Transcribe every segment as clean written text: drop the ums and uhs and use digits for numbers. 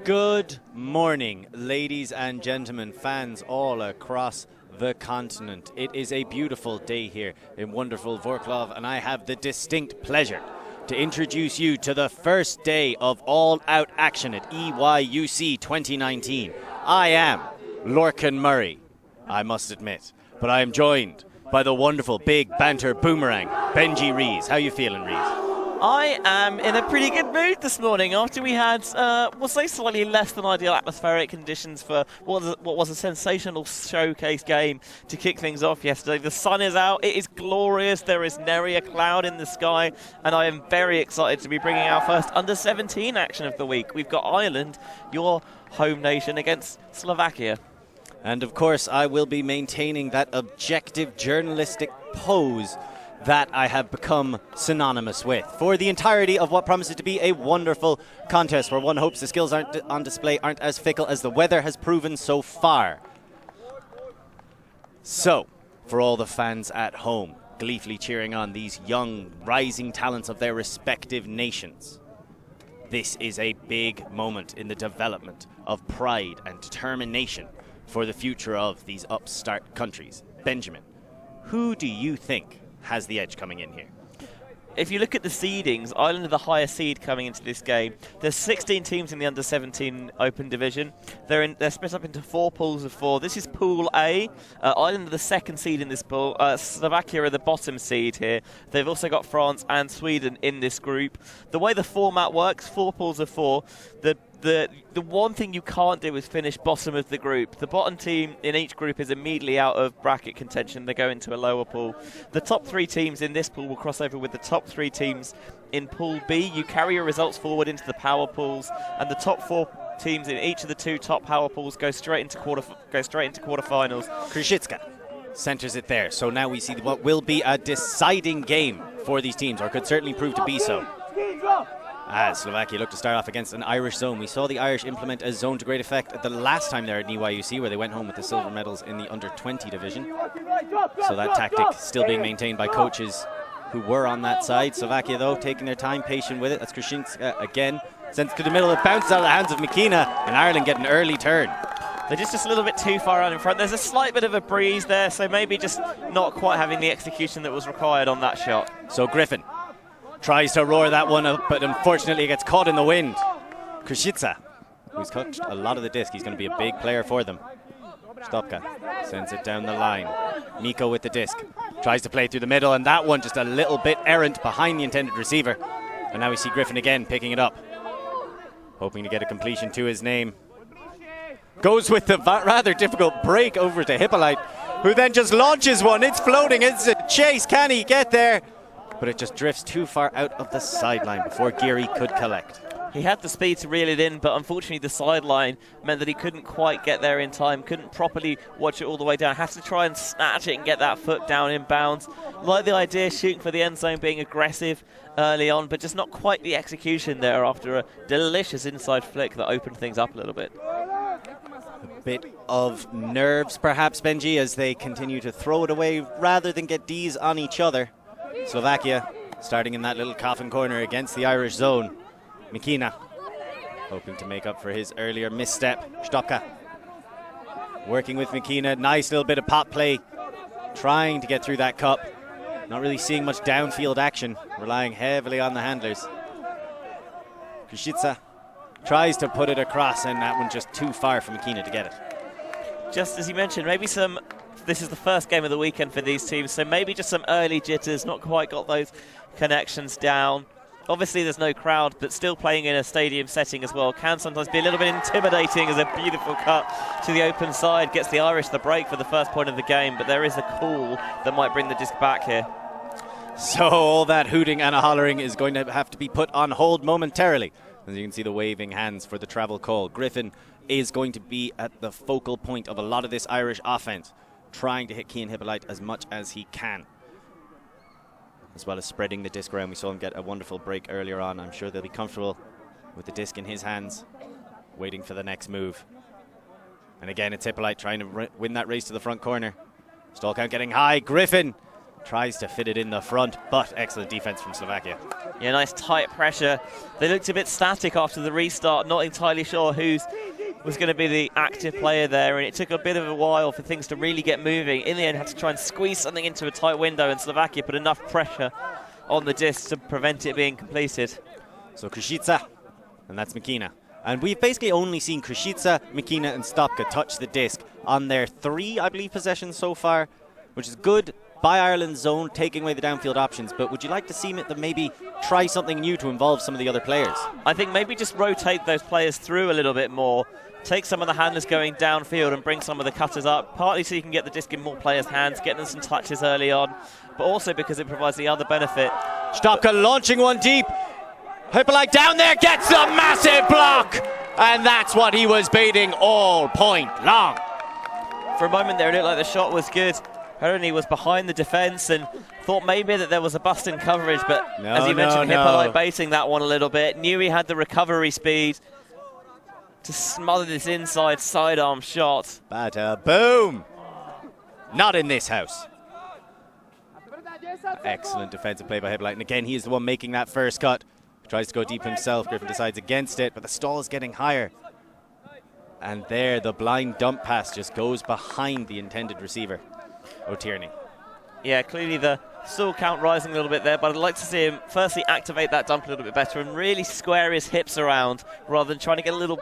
Good morning, ladies and gentlemen, fans all across the continent. It is a beautiful day here in wonderful Wrocław, and I have the distinct pleasure to introduce you to the first day of all-out action at EYUC 2019. I am Lorcan Murray, I must admit, but I am joined by the wonderful big banter boomerang, Benji Rees. How you feeling, Rees? I am in a pretty good mood this morning after we had, we'll say, slightly less than ideal atmospheric conditions for what was a sensational showcase game to kick things off yesterday. The sun is out, it is glorious, there is nary a cloud in the sky, and I am very excited to be bringing our first under-17 action of the week. We've got Ireland, your home nation, against Slovakia. And of course, I will be maintaining that objective journalistic pose that I have become synonymous with for the entirety of what promises to be a wonderful contest where one hopes the skills on display aren't as fickle as the weather has proven so far. So, for all the fans at home, gleefully cheering on these young, rising talents of their respective nations, this is a big moment in the development of pride and determination for the future of these upstart countries. Benjamin, who do you think has the edge coming in here? If you look at the seedings, Ireland are the highest seed coming into this game. There's 16 teams in the under-17 Open Division. They're split up into 4 pools of 4. This is Pool A. Ireland are the second seed in this pool. Slovakia are the bottom seed here. They've also got France and Sweden in this group. The way the format works, 4 pools of 4, the one thing you can't do is finish bottom of the group. The bottom team in each group is immediately out of bracket contention. They go into a lower pool. The top 3 teams in this pool will cross over with the top 3 teams in Pool B. You carry your results forward into the power pools, and the top 4 teams in each of the 2 top power pools go straight into quarterfinals. Krzyzewska centers it there. So now we see what will be a deciding game for these teams, or could certainly prove to be so. As Slovakia look to start off against an Irish zone. We saw the Irish implement a zone to great effect the last time they were at EYUC, where they went home with the silver medals in the under-20 division. So that tactic still being maintained by coaches who were on that side. Slovakia, though, taking their time, patient with it. That's Krzyzewska again. Sends it to the middle. It bounces out of the hands of McKenna, and Ireland get an early turn. They're just a little bit too far out in front. There's a slight bit of a breeze there, so maybe just not quite having the execution that was required on that shot. So Griffin tries to roar that one up, but unfortunately gets caught in the wind. Krzyzewska, who's touched a lot of the disc, he's going to be a big player for them. Stopka sends it down the line. Miko with the disc, tries to play through the middle, and that one just a little bit errant behind the intended receiver. And now we see Griffin again picking it up, hoping to get a completion to his name. Goes with the rather difficult break over to Hippolyte, who then just launches one. It's floating, it's a chase. Can he get there? But it just drifts too far out of the sideline before Geary could collect. He had the speed to reel it in, but unfortunately the sideline meant that he couldn't quite get there in time, couldn't properly watch it all the way down, had to try and snatch it and get that foot down in bounds. Like the idea, shooting for the end zone, being aggressive early on, but just not quite the execution there after a delicious inside flick that opened things up a little bit. A bit of nerves perhaps, Benji, as they continue to throw it away rather than get D's on each other. Slovakia starting in that little coffin corner against the Irish zone. McKenna hoping to make up for his earlier misstep. Stopka working with McKenna. Nice little bit of pop play, trying to get through that cup. Not really seeing much downfield action, relying heavily on the handlers. Krzyzewska tries to put it across, and that one just too far for McKenna to get it. Just as you mentioned, maybe this is the first game of the weekend for these teams, so maybe just some early jitters, not quite got those connections down. Obviously there's no crowd, but still playing in a stadium setting as well can sometimes be a little bit intimidating, as a beautiful cut to the open side gets the Irish the break for the first point of the game, but there is a call that might bring the disc back here. So all that hooting and a hollering is going to have to be put on hold momentarily, as you can see the waving hands for the travel call. Griffin is going to be at the focal point of a lot of this Irish offense, trying to hit Cian Hippolyte as much as he can, as well as spreading the disc around. We saw him get a wonderful break earlier on. I'm sure they'll be comfortable with the disc in his hands, waiting for the next move. And again, it's Hippolyte trying to win that race to the front corner. Stall count getting high. Griffin tries to fit it in the front, but excellent defense from Slovakia. Yeah, nice tight pressure. They looked a bit static after the restart, not entirely sure who was going to be the active player there, and it took a bit of a while for things to really get moving. In the end, had to try and squeeze something into a tight window, and Slovakia put enough pressure on the disc to prevent it being completed. So Kruszyca, and that's Mikina. And we've basically only seen Kruszyca, Mikina and Stopka touch the disc on their 3, I believe, possessions so far, which is good by Ireland's zone, taking away the downfield options. But would you like to see them maybe try something new to involve some of the other players? I think maybe just rotate those players through a little bit more, take some of the handlers going downfield and bring some of the cutters up, partly so you can get the disc in more players' hands, get them some touches early on, but also because it provides the other benefit. Stopka launching one deep. Hippolyte down there, gets a massive block, and that's what he was beating all point long. For a moment there, it looked like the shot was good. Heroni was behind the defence and thought maybe that there was a bust in coverage, but as you mentioned, Hippolyte baiting that one a little bit, knew he had the recovery speed to smother this inside sidearm shot. But boom! Not in this house. Excellent defensive play by Hippolyte, and again, he is the one making that first cut. Tries to go deep himself. Griffin decides against it, but the stall is getting higher. And there, the blind dump pass just goes behind the intended receiver, O'Tierney. Yeah, clearly the stall count rising a little bit there, but I'd like to see him firstly activate that dump a little bit better and really square his hips around rather than trying to get a little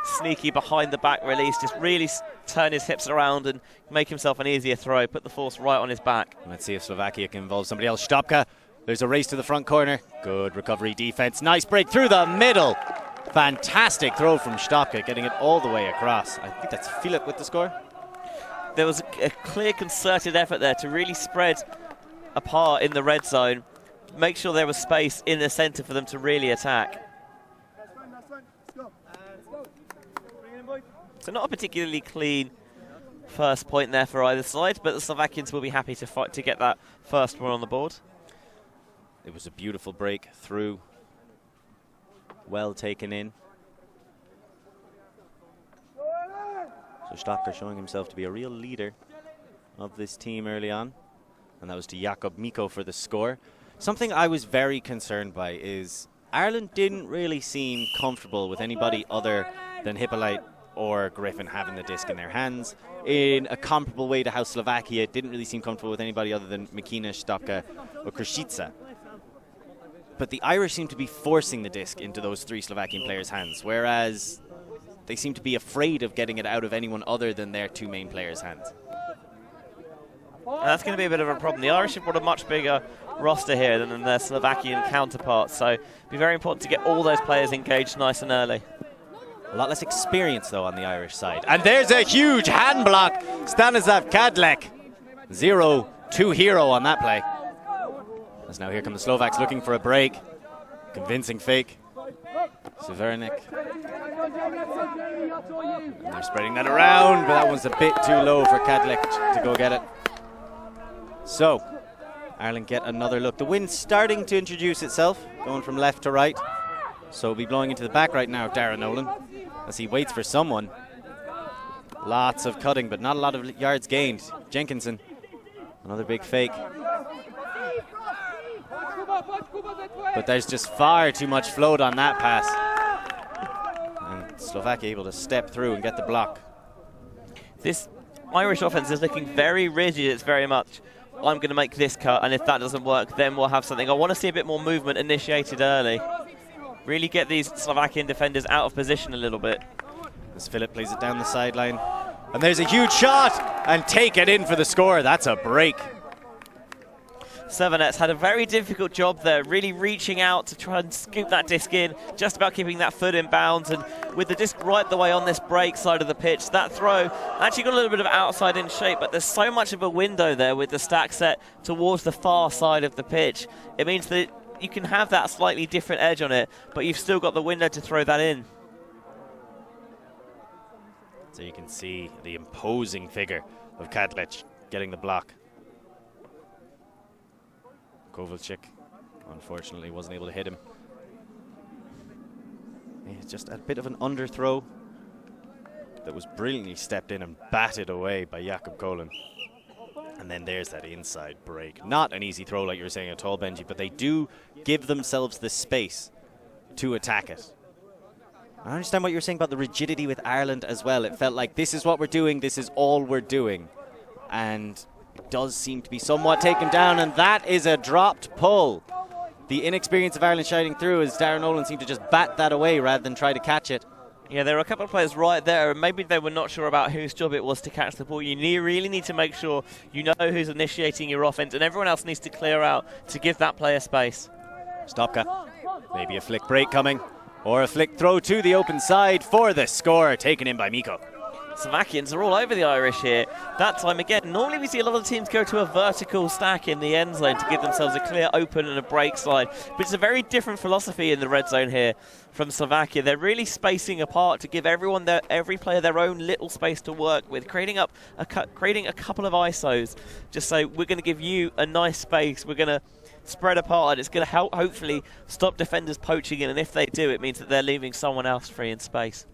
sneaky behind the back release. Just really turn his hips around and make himself an easier throw, put the force right on his back. Let's see if Slovakia can involve somebody else. Stopka. There's a race to the front corner. Good recovery defense. Nice break through the middle. Fantastic throw from Stopka, getting it all the way across. I think that's Philip with the score. There was a clear concerted effort there to really spread apart in the red zone, make sure there was space in the centre for them to really attack. So not a particularly clean first point there for either side, but the Slovakians will be happy to fight to get that first one on the board. It was a beautiful break through. Well taken in. So Stopka showing himself to be a real leader of this team early on. And that was to Jakub Miko for the score. Something I was very concerned by is Ireland didn't really seem comfortable with anybody other than Hippolyte or Griffin having the disc in their hands, in a comparable way to how Slovakia didn't really seem comfortable with anybody other than Mikina, Stopka or Kruszyca. But the Irish seem to be forcing the disc into those 3 Slovakian players' hands, whereas they seem to be afraid of getting it out of anyone other than their 2 main players' hands. And that's going to be a bit of a problem. The Irish have got a much bigger roster here than their Slovakian counterparts, so it'll be very important to get all those players engaged nice and early. A lot less experience, though, on the Irish side. And there's a huge hand block. Stanislav Kadlec. 0-2 hero on that play. As now here come the Slovaks looking for a break. Convincing fake. Severnik. And they're spreading that around, but that one's a bit too low for Kadlec to go get it. So, Ireland get another look. The wind's starting to introduce itself, going from left to right. So it'll be blowing into the back right now, Darren Nolan, as he waits for someone. Lots of cutting, but not a lot of yards gained. Jenkinson, another big fake. But there's just far too much float on that pass. And Slovakia able to step through and get the block. This Irish offense is looking very rigid. It's very much, I'm going to make this cut, and if that doesn't work, then we'll have something. I want to see a bit more movement initiated early. Really get these Slovakian defenders out of position a little bit. As Philip plays it down the sideline. And there's a huge shot, and take it in for the score. That's a break. 7s had a very difficult job there, really reaching out to try and scoop that disc in, just about keeping that foot in bounds, and with the disc right the way on this break side of the pitch, that throw actually got a little bit of outside in shape, but there's so much of a window there with the stack set towards the far side of the pitch. It means that you can have that slightly different edge on it, but you've still got the window to throw that in. So you can see the imposing figure of Kadlec getting the block. Kovalchik, unfortunately, wasn't able to hit him. Yeah, just a bit of an underthrow that was brilliantly stepped in and batted away by Jakub Kolin. And then there's that inside break. Not an easy throw like you were saying at all, Benji, but they do give themselves the space to attack it. I understand what you were saying about the rigidity with Ireland as well. It felt like this is what we're doing, this is all we're doing. And it does seem to be somewhat taken down, and that is a dropped pull. The inexperience of Ireland shining through as Darren Nolan seemed to just bat that away rather than try to catch it. Yeah, there were a couple of players right there, and maybe they were not sure about whose job it was to catch the ball. You really need to make sure you know who's initiating your offense, and everyone else needs to clear out to give that player space. Stopka. Maybe a flick break coming, or a flick throw to the open side for the score, taken in by Mikko. Slovakians are all over the Irish here. That time again, normally we see a lot of teams go to a vertical stack in the end zone to give themselves a clear open and a break slide. But it's a very different philosophy in the red zone here from Slovakia. They're really spacing apart to give every player their own little space to work with, creating a couple of ISOs. Just so we're going to give you a nice space. We're going to spread apart. It's going to help hopefully stop defenders poaching in, and if they do, it means that they're leaving someone else free in space.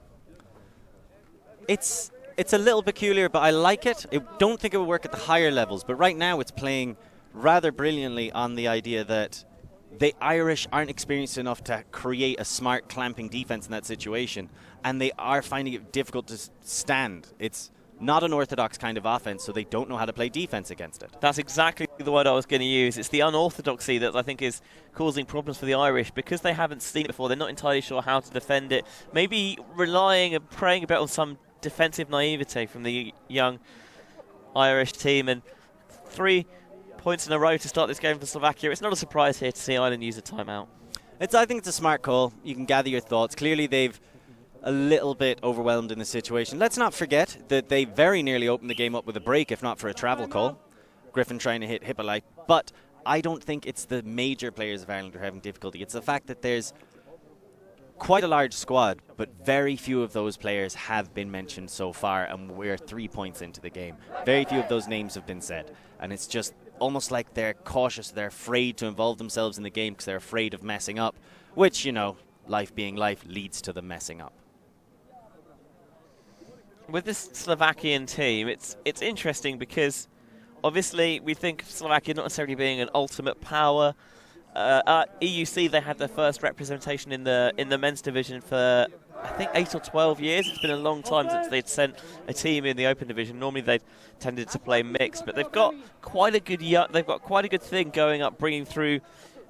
It's a little peculiar, but I like it. I don't think it will work at the higher levels, but right now it's playing rather brilliantly on the idea that the Irish aren't experienced enough to create a smart clamping defense in that situation, and they are finding it difficult to stand. It's not an orthodox kind of offense, so they don't know how to play defense against it. That's exactly the word I was going to use. It's the unorthodoxy that I think is causing problems for the Irish because they haven't seen it before. They're not entirely sure how to defend it. Maybe relying and praying a bit on some defensive naivete from the young Irish team, and 3 points in a row to start this game for Slovakia. It's not a surprise here to see Ireland use a timeout. I think it's a smart call. You can gather your thoughts. Clearly they've a little bit overwhelmed in the situation. Let's not forget that they very nearly opened the game up with a break, if not for a travel call. Griffin trying to hit Hippolyte. But I don't think it's the major players of Ireland who are having difficulty. It's the fact that there's quite a large squad, but very few of those players have been mentioned so far, and we're 3 points into the game. Very few of those names have been said, and it's just almost like they're cautious, they're afraid to involve themselves in the game because they're afraid of messing up, which, you know, life being life, leads to them messing up. With this Slovakian team, it's interesting because obviously we think Slovakia not necessarily being an ultimate power. At EYUC they had their first representation in the men's division for I think 8 or 12 years. It's been a long time since they'd sent a team in the open division. Normally they tended to play mixed, but they've got quite a good thing going up, bringing through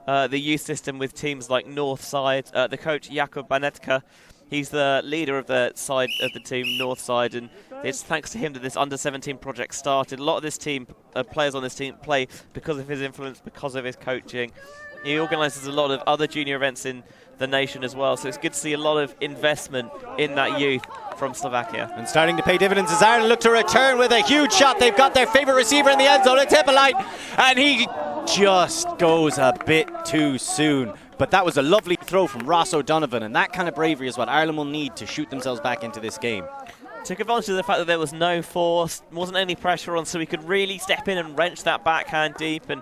the youth system with teams like Northside. The coach Jakub Banetka, he's the leader of the side of the team, Northside, and it's thanks to him that this under-17 project started. A lot of this team, players on this team, play because of his influence, because of his coaching. He organises a lot of other junior events in the nation as well, so it's good to see a lot of investment in that youth from Slovakia. And starting to pay dividends as Ireland look to return with a huge shot. They've got their favourite receiver in the end zone, it's Hippolyte, and he just goes a bit too soon. But that was a lovely throw from Ross O'Donovan, and that kind of bravery is what Ireland will need to shoot themselves back into this game. Took advantage of the fact that there was no force, wasn't any pressure on, so he could really step in and wrench that backhand deep. And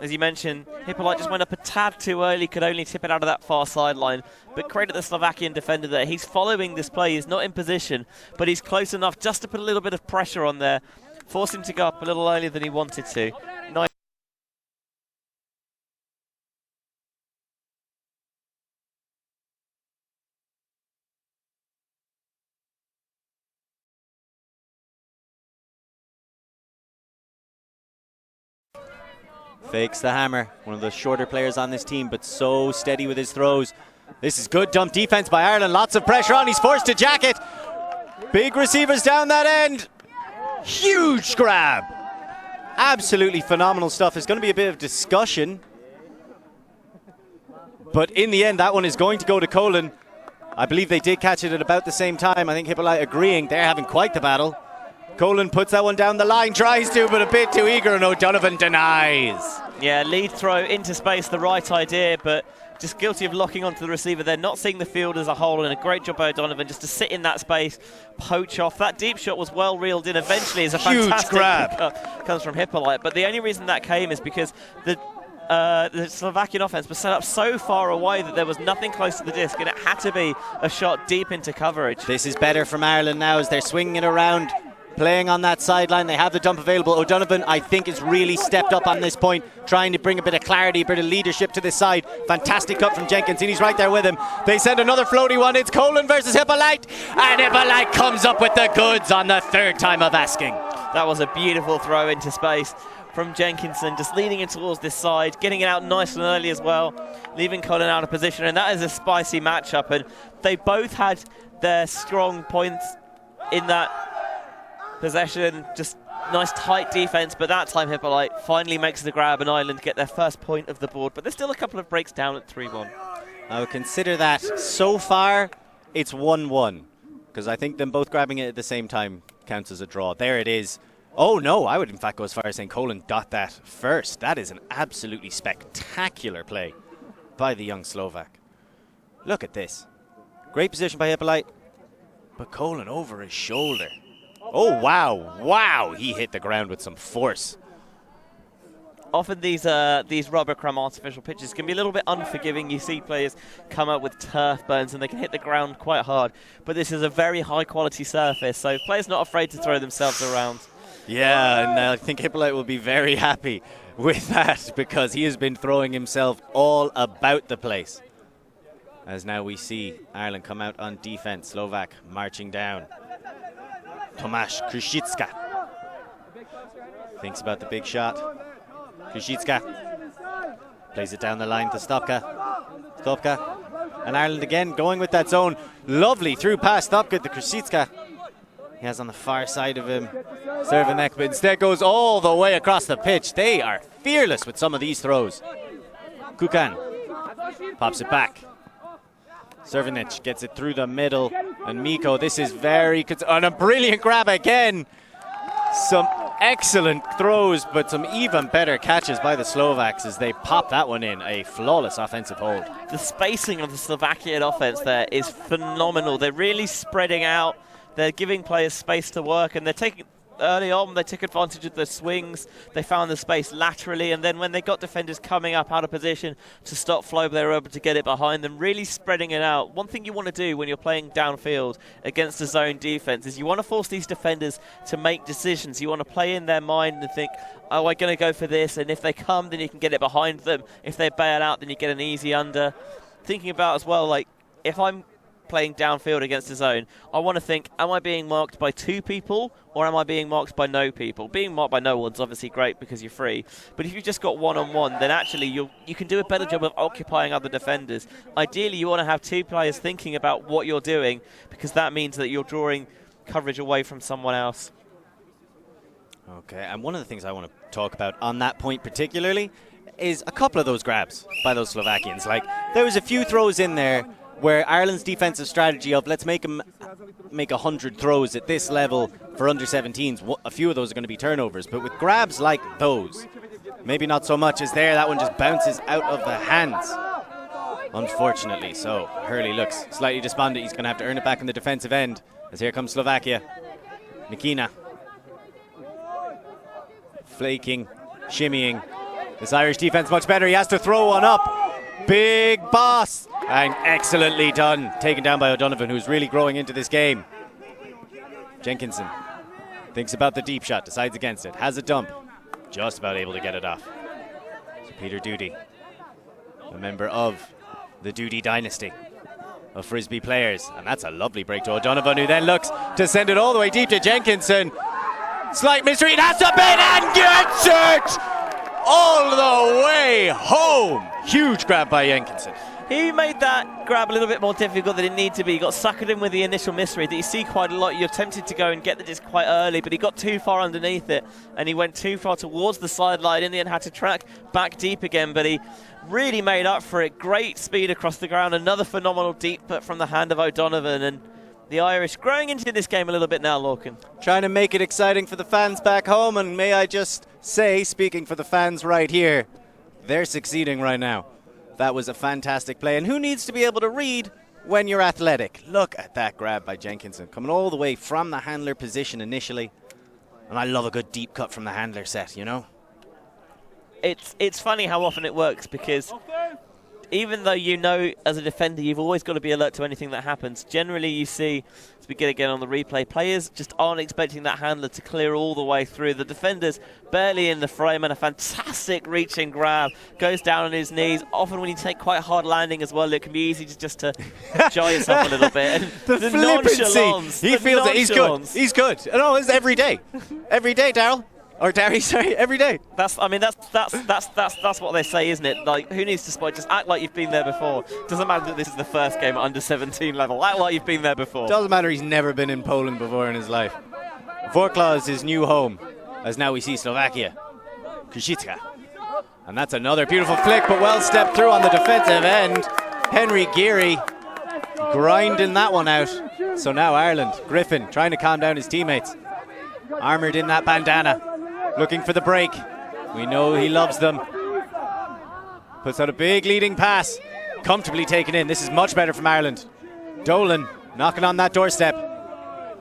as you mentioned, Hippolyte just went up a tad too early, could only tip it out of that far sideline. But credit the Slovakian defender there. He's following this play, he's not in position, but he's close enough just to put a little bit of pressure on there, force him to go up a little earlier than he wanted to. Nice. Fakes the hammer. One of the shorter players on this team, but so steady with his throws. This is good dump defense by Ireland. Lots of pressure on. He's forced to jack it. Big receivers down that end. Huge grab. Absolutely phenomenal stuff. There's going to be a bit of discussion, but in the end, that one is going to go to Colin. I believe they did catch it at about the same time. I think Hippolyte agreeing. They're having quite the battle. Colin puts that one down the line, tries to, but a bit too eager, and O'Donovan denies. Yeah, lead throw into space, the right idea, but just guilty of locking onto the receiver there, not seeing the field as a whole, and a great job by O'Donovan just to sit in that space, poach off. That deep shot was well reeled in eventually as a fantastic grab comes from Hippolyte, but the only reason that came is because the Slovakian offense was set up so far away that there was nothing close to the disc, and it had to be a shot deep into coverage. This is better from Ireland now as they're swinging it around, playing on that sideline. They have the dump available. O'Donovan, I think, has really stepped up on this point, trying to bring a bit of clarity, a bit of leadership to this side. Fantastic cut from Jenkins, and he's right there with him. They send another floaty one. It's Colin versus Hippolyte, and Hippolyte comes up with the goods on the third time of asking. That was a beautiful throw into space from Jenkinson, just leading it towards this side, getting it out nice and early as well, leaving Colin out of position, and that is a spicy matchup, and they both had their strong points in that possession, just nice tight defense, but that time Hippolyte finally makes the grab and Ireland get their first point of the board, but there's still a couple of breaks down at 3-1. I would consider that so far it's 1-1, because I think them both grabbing it at the same time counts as a draw. There it is. Oh no, I would in fact go as far as saying Colin got that first. That is an absolutely spectacular play by the young Slovak. Look at this. Great position by Hippolyte, but Colin over his shoulder. Oh wow, wow, he hit the ground with some force. Often these rubber crumb artificial pitches can be a little bit unforgiving. You see players come up with turf burns and they can hit the ground quite hard, but this is a very high quality surface, so players not afraid to throw themselves around. Yeah, and I think Hippolyte will be very happy with that, because he has been throwing himself all about the place. As now we see Ireland come out on defense. Slovak marching down. Tomáš Krušicka thinks about the big shot. Krušicka plays it down the line to Stopka. And Ireland again going with that zone. Lovely through pass Stopka to Krušicka. He has on the far side of him Cervenek, but instead goes all the way across the pitch. They are fearless with some of these throws. Kukan pops it back. Cervenek gets it through the middle, and Miko, this is and a brilliant grab again. Some excellent throws, but some even better catches by the Slovaks as they pop that one in. A flawless offensive hold. The spacing of the Slovakian offense there is phenomenal. They're really spreading out. They're giving players space to work, and they're taking early on. They took advantage of the swings. They found the space laterally, and then when they got defenders coming up out of position to stop flow, they were able to get it behind them, really spreading it out. One thing you want to do when you're playing downfield against a zone defense is you want to force these defenders to make decisions. You want to play in their mind and think, oh, I'm going to go for this, and if they come, then you can get it behind them. If they bail out, then you get an easy under. Thinking about as well, like, if I'm playing downfield against a zone, I want to think, am I being marked by two people or am I being marked by no people? Being marked by no one's obviously great because you're free, but if you've just got one-on-one, then actually you can do a better job of occupying other defenders. Ideally, you want to have two players thinking about what you're doing, because that means that you're drawing coverage away from someone else. Okay, and one of the things I want to talk about on that point particularly is a couple of those grabs by those Slovakians. Like, there was a few throws in there where Ireland's defensive strategy of let's make them make 100 throws at this level for under 17s, a few of those are going to be turnovers. But with grabs like those, maybe not so much as there. That one just bounces out of the hands, unfortunately. So Hurley looks slightly despondent. He's going to have to earn it back in the defensive end, as here comes Slovakia. Mikina flaking, shimmying. This Irish defense much better. He has to throw one up. Big boss, and excellently done. Taken down by O'Donovan, who's really growing into this game. Jenkinson thinks about the deep shot, decides against it, has a dump, just about able to get it off. So Peter Doody, a member of the Doody dynasty of Frisbee players, and that's a lovely break to O'Donovan, who then looks to send it all the way deep to Jenkinson. Slight mystery, it has to be, and gets it all the way home. Huge grab by Jenkinson. He made that grab a little bit more difficult than it needed to be. He got suckered in with the initial misread that you see quite a lot. You're tempted to go and get the disc quite early, but he got too far underneath it, and he went too far towards the sideline. In the end, had to track back deep again, but he really made up for it. Great speed across the ground. Another phenomenal deep put from the hand of O'Donovan, and the Irish growing into this game a little bit now, Lorcan. Trying to make it exciting for the fans back home, and may I just say, speaking for the fans right here, they're succeeding right now. That was a fantastic play. And who needs to be able to read when you're athletic? Look at that grab by Jenkinson, coming all the way from the handler position initially. And I love a good deep cut from the handler set, you know? It's funny how often it works, because even though you know as a defender you've always got to be alert to anything that happens, generally you see, as we get again on the replay, players just aren't expecting that handler to clear all the way through. The defender's barely in the frame, and a fantastic reaching grab, goes down on his knees. Often when you take quite a hard landing as well, it can be easy just to jar yourself a little bit. And the nonchalance. He feels it. He's good. He's good. No, it's every day. Every day, Daryl. Or Darry, sorry, every day. That's what they say, isn't it? Like, who needs to spot? Just act like you've been there before. Doesn't matter that this is the first game at under 17 level. Act like you've been there before. Doesn't matter he's never been in Poland before in his life. Wrocław is his new home, as now we see Slovakia. Krzyzka. And that's another beautiful flick, but well stepped through on the defensive end. Henry Geary grinding that one out. So now Ireland, Griffin trying to calm down his teammates. Armoured in that bandana. Looking for the break. We know he loves them. Puts out a big leading pass. Comfortably taken in. This is much better from Ireland. Dolan knocking on that doorstep.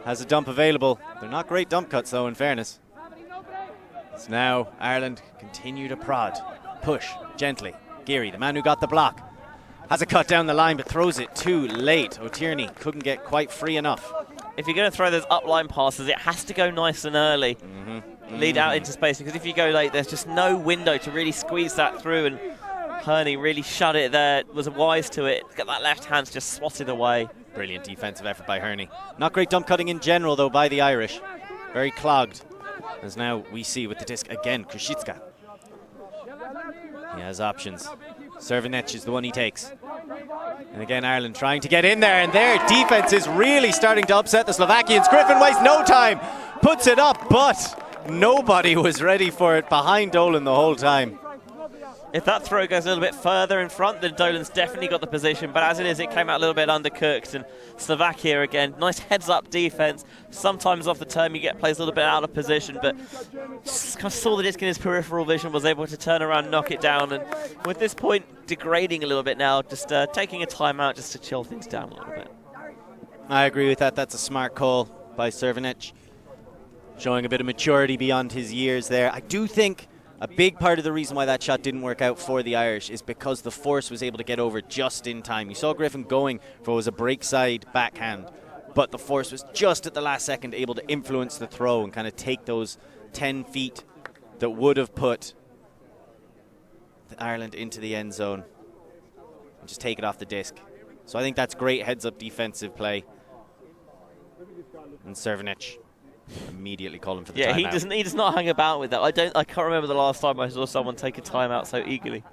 Has a dump available. They're not great dump cuts though, in fairness. So now Ireland continue to prod. Push gently. Geary, the man who got the block, has a cut down the line but throws it too late. O'Tierney couldn't get quite free enough. If you're going to throw those upline passes, it has to go nice and early. Lead out into space, because if you go late, there's just no window to really squeeze that through, and Herney really shut it there, was wise to it. Get that left hand just swatted away. Brilliant defensive effort by Herney. Not great dump cutting in general, though, by the Irish. Very clogged. As now we see with the disc again, Krzyzka. He has options. Servinec is the one he takes. And again, Ireland trying to get in there, and their defense is really starting to upset the Slovakians. Griffin wastes no time, puts it up, but nobody was ready for it behind Dolan the whole time. If that throw goes a little bit further in front, then Dolan's definitely got the position. But as it is, it came out a little bit undercooked. And Slovakia again, nice heads-up defense. Sometimes off the turn, you get plays a little bit out of position, but just kind of saw the disc in his peripheral vision, was able to turn around, knock it down. And with this point degrading a little bit now, just taking a timeout just to chill things down a little bit. I agree with that. That's a smart call by Servinec, showing a bit of maturity beyond his years there. I do think a big part of the reason why that shot didn't work out for the Irish is because the force was able to get over just in time. You saw Griffin going for what was a break side backhand, but the force was just at the last second able to influence the throw and kind of take those 10 feet that would have put Ireland into the end zone and just take it off the disc. So I think that's great heads-up defensive play. And Servinec immediately calling for the timeout. He does not hang about with that. I can't remember the last time I saw someone take a timeout so eagerly.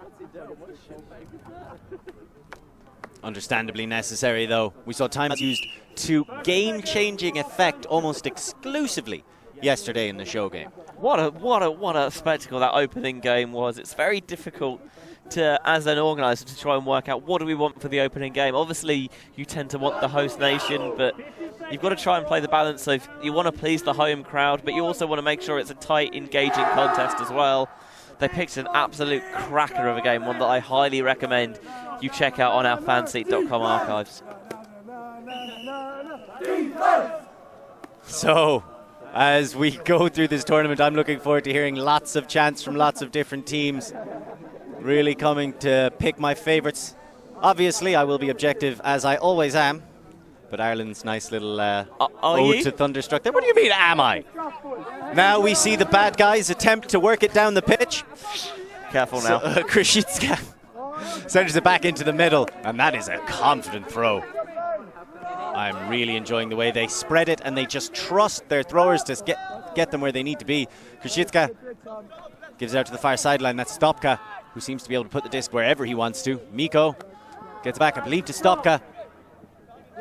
Understandably necessary, though. We saw timeouts used to game-changing effect almost exclusively yesterday in the show game. What a spectacle that opening game was. It's very difficult to, as an organizer, to try and work out what do we want for the opening game. Obviously, you tend to want the host nation, but you've got to try and play the balance of you want to please the home crowd, but you also want to make sure it's a tight, engaging contest as well. They picked an absolute cracker of a game, one that I highly recommend you check out on our fanseat.com archives. So, as we go through this tournament, I'm looking forward to hearing lots of chants from lots of different teams. Really coming to pick my favourites. Obviously, I will be objective, as I always am. But Ireland's nice little ode to Thunderstruck there. What do you mean, am I? Now we see the bad guys attempt to work it down the pitch. Careful now. Krzyzka centers it back into the middle, and that is a confident throw. I'm really enjoying the way they spread it, and they just trust their throwers to get them where they need to be. Krzyzka gives it out to the far sideline. That's Stopka, who seems to be able to put the disc wherever he wants to. Miko gets back, I believe, to Stopka.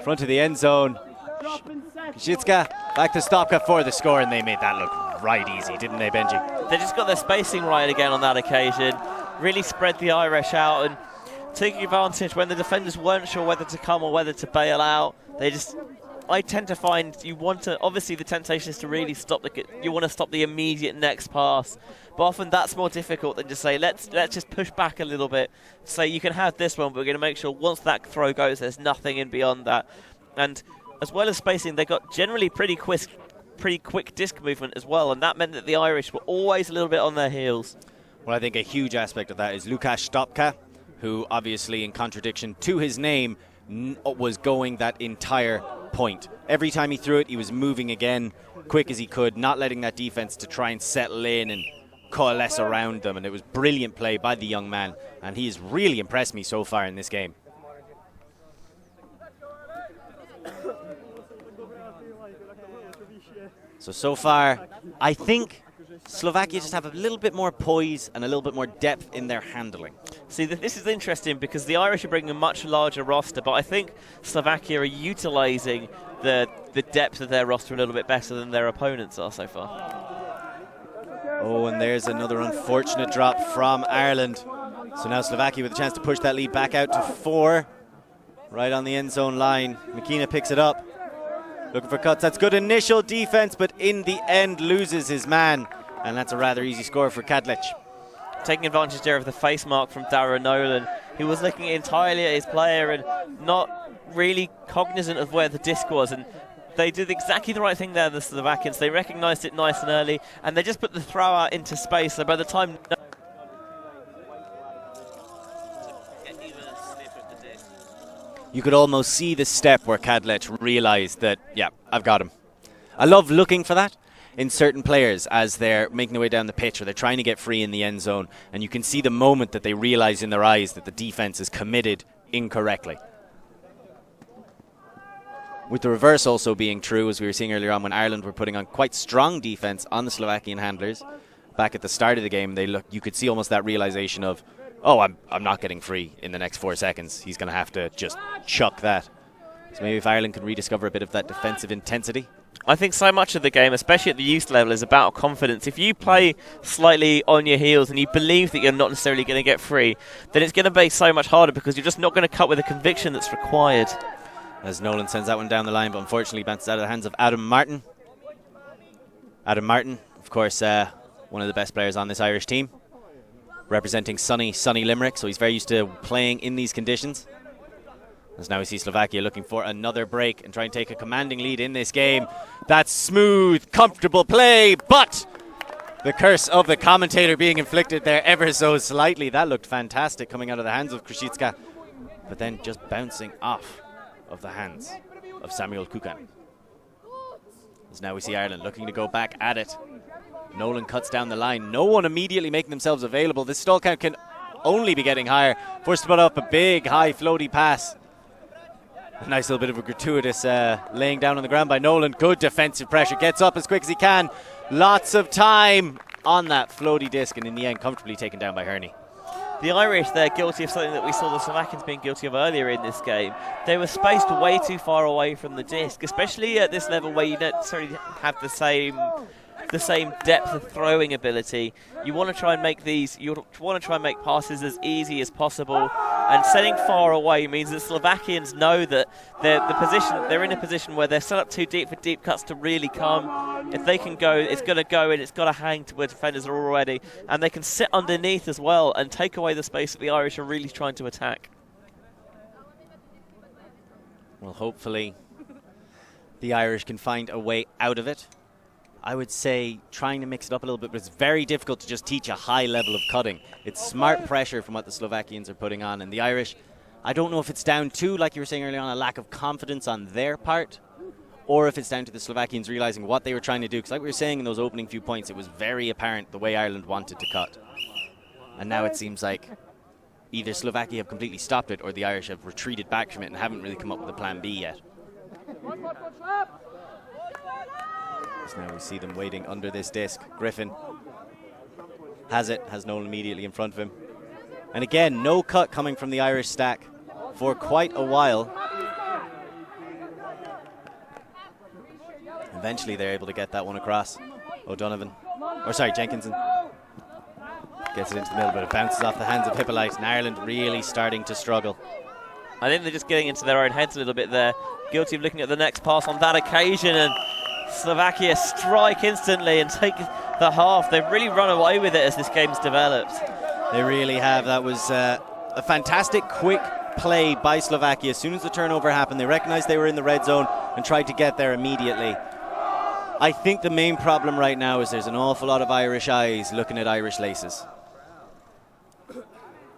Front of the end zone. Krzyzka back to Stopka for the score, and they made that look right easy, didn't they, Benji? They just got their spacing right again on that occasion. Really spread the Irish out and taking advantage when the defenders weren't sure whether to come or whether to bail out. They just I tend to find you want to, obviously the temptation is to really stop you want to stop the immediate next pass, but often that's more difficult than just say, let's just push back a little bit. So you can have this one, but we're going to make sure once that throw goes, there's nothing in beyond that. And as well as spacing, they got generally pretty quick disc movement as well, and that meant that the Irish were always a little bit on their heels. Well, I think a huge aspect of that is Łukasz Stopka, who obviously, in contradiction to his name, was going that entire point. Every time he threw it, he was moving again, quick as he could, not letting that defense to try and settle in and coalesce around them. And it was brilliant play by the young man, and he has really impressed me so far in this game. So far, I think Slovakia just have a little bit more poise and a little bit more depth in their handling. See, this is interesting because the Irish are bringing a much larger roster, but I think Slovakia are utilising the depth of their roster a little bit better than their opponents are so far. Oh, and there's another unfortunate drop from Ireland. So now Slovakia with a chance to push that lead back out to 4. Right on the end zone line. McKenna picks it up. Looking for cuts. That's good initial defense, but in the end loses his man. And that's a rather easy score for Kadlec. Taking advantage there of the face mark from Darragh Nolan. He was looking entirely at his player and not really cognizant of where the disc was. And they did exactly the right thing there, the Slovakians. They recognised it nice and early, and they just put the throw out into space. So by the time... You could almost see the step where Kadlec realised that, yeah, I've got him. I love looking for that in certain players as they're making their way down the pitch or they're trying to get free in the end zone, and you can see the moment that they realise in their eyes that the defence is committed incorrectly. With the reverse also being true, as we were seeing earlier on when Ireland were putting on quite strong defence on the Slovakian handlers. Back at the start of the game, you could see almost that realisation of, oh, I'm not getting free in the next 4 seconds. He's going to have to just chuck that. So maybe if Ireland can rediscover a bit of that defensive intensity. I think so much of the game, especially at the youth level, is about confidence. If you play slightly on your heels and you believe that you're not necessarily going to get free, then it's going to be so much harder because you're just not going to cut with the conviction that's required. As Nolan sends that one down the line, but unfortunately bounces out of the hands of Adam Martin. Adam Martin, of course, one of the best players on this Irish team, representing sunny Limerick, so he's very used to playing in these conditions. As now we see Slovakia looking for another break and trying to take a commanding lead in this game. That's smooth, comfortable play, but the curse of the commentator being inflicted there ever so slightly. That looked fantastic coming out of the hands of Kruszycka, but then just bouncing off of the hands of Samuel Kukan. As now we see Ireland looking to go back at it. Nolan cuts down the line. No one immediately making themselves available. This stall count can only be getting higher. Forced to put up a big, high, floaty pass. A nice little bit of a gratuitous laying down on the ground by Nolan. Good defensive pressure. Gets up as quick as he can. Lots of time on that floaty disc, and in the end comfortably taken down by Herney. The Irish, they're guilty of something that we saw the Slovakians being guilty of earlier in this game. They were spaced way too far away from the disc, especially at this level where you don't necessarily have the same depth of throwing ability. You want to try and make passes as easy as possible, and setting far away means that Slovakians know that they're in a position where they're set up too deep for deep cuts to really come. If they can go, it's going to go, and it's got to hang to where defenders are already, and they can sit underneath as well and take away the space that the Irish are really trying to attack. Well, hopefully the Irish can find a way out of it. I would say trying to mix it up a little bit, but it's very difficult to just teach a high level of cutting. It's smart pressure from what the Slovakians are putting on, and the Irish, I don't know if it's down to, like you were saying earlier on, a lack of confidence on their part, or if it's down to the Slovakians realising what they were trying to do. Because like we were saying in those opening few points, it was very apparent the way Ireland wanted to cut. And now it seems like either Slovakia have completely stopped it, or the Irish have retreated back from it and haven't really come up with a plan B yet. So now we see them waiting under this disc. Griffin has it, has Nolan immediately in front of him. And again, no cut coming from the Irish stack for quite a while. Eventually they're able to get that one across. Jenkinson gets it into the middle, but it bounces off the hands of Hippolyte, and Ireland really starting to struggle. I think they're just getting into their own heads a little bit there. Guilty of looking at the next pass on that occasion, and Slovakia strike instantly and take the half. They've really run away with it as this game's developed. They really have. That was a fantastic quick play by Slovakia. As soon as the turnover happened, they recognized they were in the red zone and tried to get there immediately. I think the main problem right now is there's an awful lot of Irish eyes looking at Irish laces.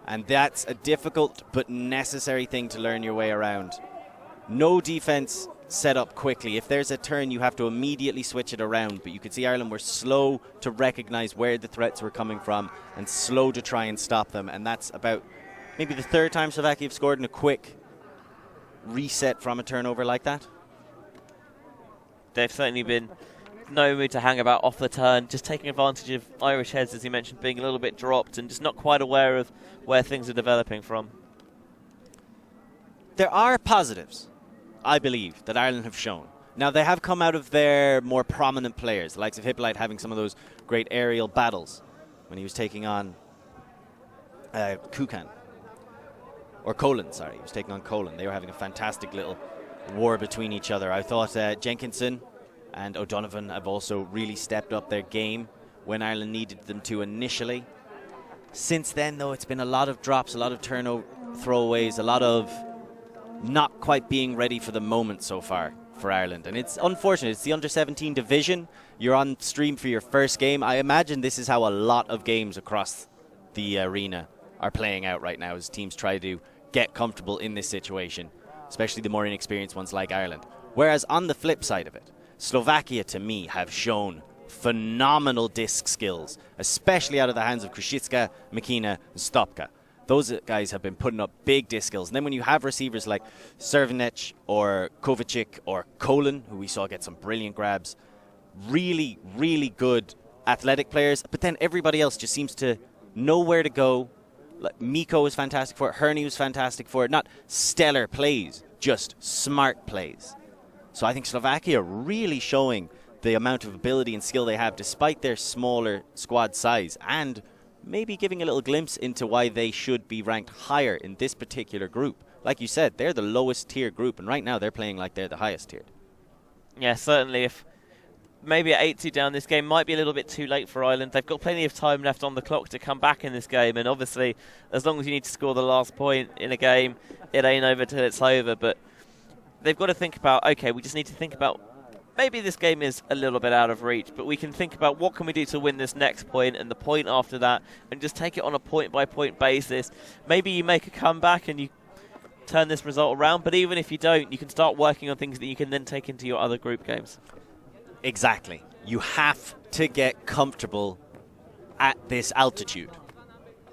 And that's a difficult but necessary thing to learn your way around. No defense set up quickly. If there's a turn, you have to immediately switch it around. But you could see Ireland were slow to recognize where the threats were coming from and slow to try and stop them. And that's about maybe the third time Slovakia have scored in a quick reset from a turnover like that. They've certainly been no mood to hang about off the turn, just taking advantage of Irish heads, as you mentioned, being a little bit dropped and just not quite aware of where things are developing from. There are positives, I believe, that Ireland have shown. Now, they have come out of their more prominent players, the likes of Hippolyte having some of those great aerial battles when he was taking on Kukan. Or Colin, sorry. He was taking on Colin. They were having a fantastic little war between each other. I thought Jenkinson and O'Donovan have also really stepped up their game when Ireland needed them to initially. Since then, though, it's been a lot of drops, a lot of throwaways, a lot of not quite being ready for the moment so far for Ireland. And it's unfortunate. It's the under-17 division. You're on stream for your first game. I imagine this is how a lot of games across the arena are playing out right now as teams try to get comfortable in this situation, especially the more inexperienced ones like Ireland. Whereas on the flip side of it, Slovakia, to me, have shown phenomenal disc skills, especially out of the hands of Kruszycka, Makina, and Stopka. Those guys have been putting up big disc skills. And then when you have receivers like Cervinec or Kovacic or Colin, who we saw get some brilliant grabs, really, really good athletic players, but then everybody else just seems to know where to go. Like Miko was fantastic for it, Herney was fantastic for it. Not stellar plays, just smart plays. So I think Slovakia really showing the amount of ability and skill they have despite their smaller squad size, and maybe giving a little glimpse into why they should be ranked higher in this particular group. Like you said, they're the lowest tier group, and right now they're playing like they're the highest tiered. Yeah, certainly. If maybe at 8-2 down, this game might be a little bit too late for Ireland. They've got plenty of time left on the clock to come back in this game, and obviously, as long as you need to score the last point in a game, it ain't over till it's over. But they've got to think about, okay, we just need to think about, maybe this game is a little bit out of reach, but we can think about what can we do to win this next point and the point after that, and just take it on a point-by-point basis. Maybe you make a comeback and you turn this result around, but even if you don't, you can start working on things that you can then take into your other group games. Exactly. You have to get comfortable at this altitude.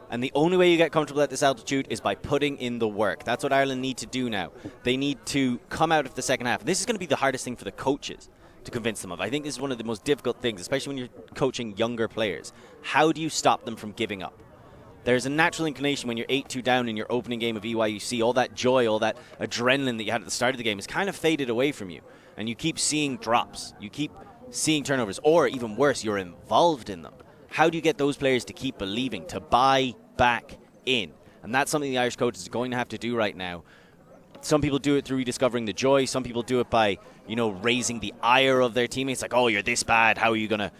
And the only way you get comfortable at this altitude is by putting in the work. That's what Ireland need to do now. They need to come out of the second half. This is going to be the hardest thing for the coaches to convince them of. I think this is one of the most difficult things, especially when you're coaching younger players. How do you stop them from giving up? There's a natural inclination when you're 8-2 down in your opening game of EYUC, all that joy, all that adrenaline that you had at the start of the game is kind of faded away from you. And you keep seeing drops. You keep seeing turnovers. Or even worse, you're involved in them. How do you get those players to keep believing, to buy back in? And that's something the Irish coaches are going to have to do right now. Some people do it through rediscovering the joy. Some people do it by, raising the ire of their teammates. Like, oh, you're this bad. How are you going to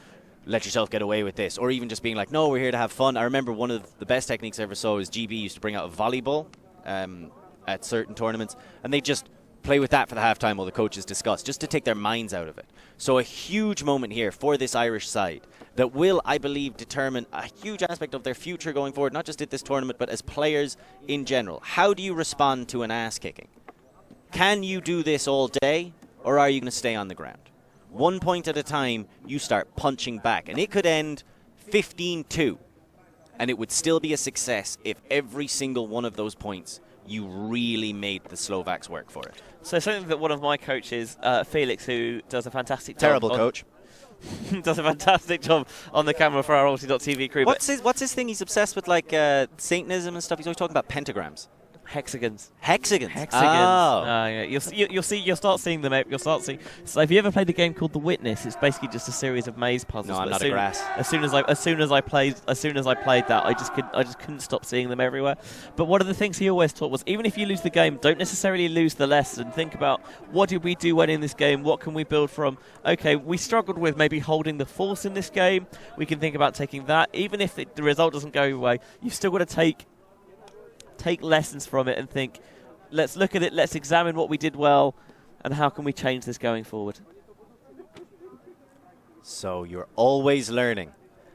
let yourself get away with this? Or even just being like, no, we're here to have fun. I remember one of the best techniques I ever saw was GB used to bring out a volleyball at certain tournaments. And they just play with that for the halftime while the coaches discuss, just to take their minds out of it. So a huge moment here for this Irish side that will, I believe, determine a huge aspect of their future going forward, not just at this tournament, but as players in general. How do you respond to an ass-kicking? Can you do this all day, or are you going to stay on the ground? 1 point at a time, you start punching back. And it could end 15-2, and it would still be a success if every single one of those points you really made the Slovaks work for it. So something that one of my coaches, Felix, who does a fantastic job. Terrible coach. Does a fantastic job on the camera for our Ulti.tv crew. What's his thing? He's obsessed with like Satanism and stuff. He's always talking about pentagrams. Hexagons. Hexagons. Hexagons. Oh. Yeah. You'll start seeing them. You'll start seeing. So, have you ever played a game called The Witness? It's basically just a series of maze puzzles. No, I'm not a grass. As soon as I played that, I just couldn't stop seeing them everywhere. But one of the things he always taught was, even if you lose the game, don't necessarily lose the lesson. Think about, what did we do well in this game? What can we build from? Okay, we struggled with maybe holding the force in this game. We can think about taking that. Even if the result doesn't go your way, you've still got to take lessons from it and think, let's look at it, let's examine what we did well, and how can we change this going forward. So you're always learning,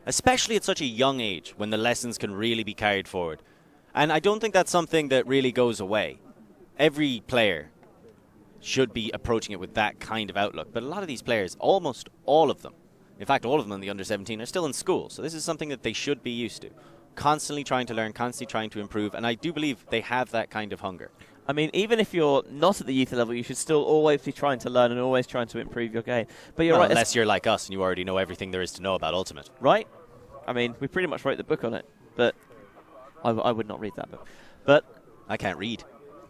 especially at such a young age when the lessons can really be carried forward. And I don't think that's something that really goes away. Every player should be approaching it with that kind of outlook. But a lot of these players, almost all of them, in fact all of them in the under-17 are still in school. So this is something that they should be used to. Constantly trying to learn, constantly trying to improve, and I do believe they have that kind of hunger. I mean, even if you're not at the youth level, you should still always be trying to learn and always trying to improve your game. But you're right. Unless you're like us and you already know everything there is to know about Ultimate. Right? I mean, we pretty much wrote the book on it, but I would not read that book. But I can't read.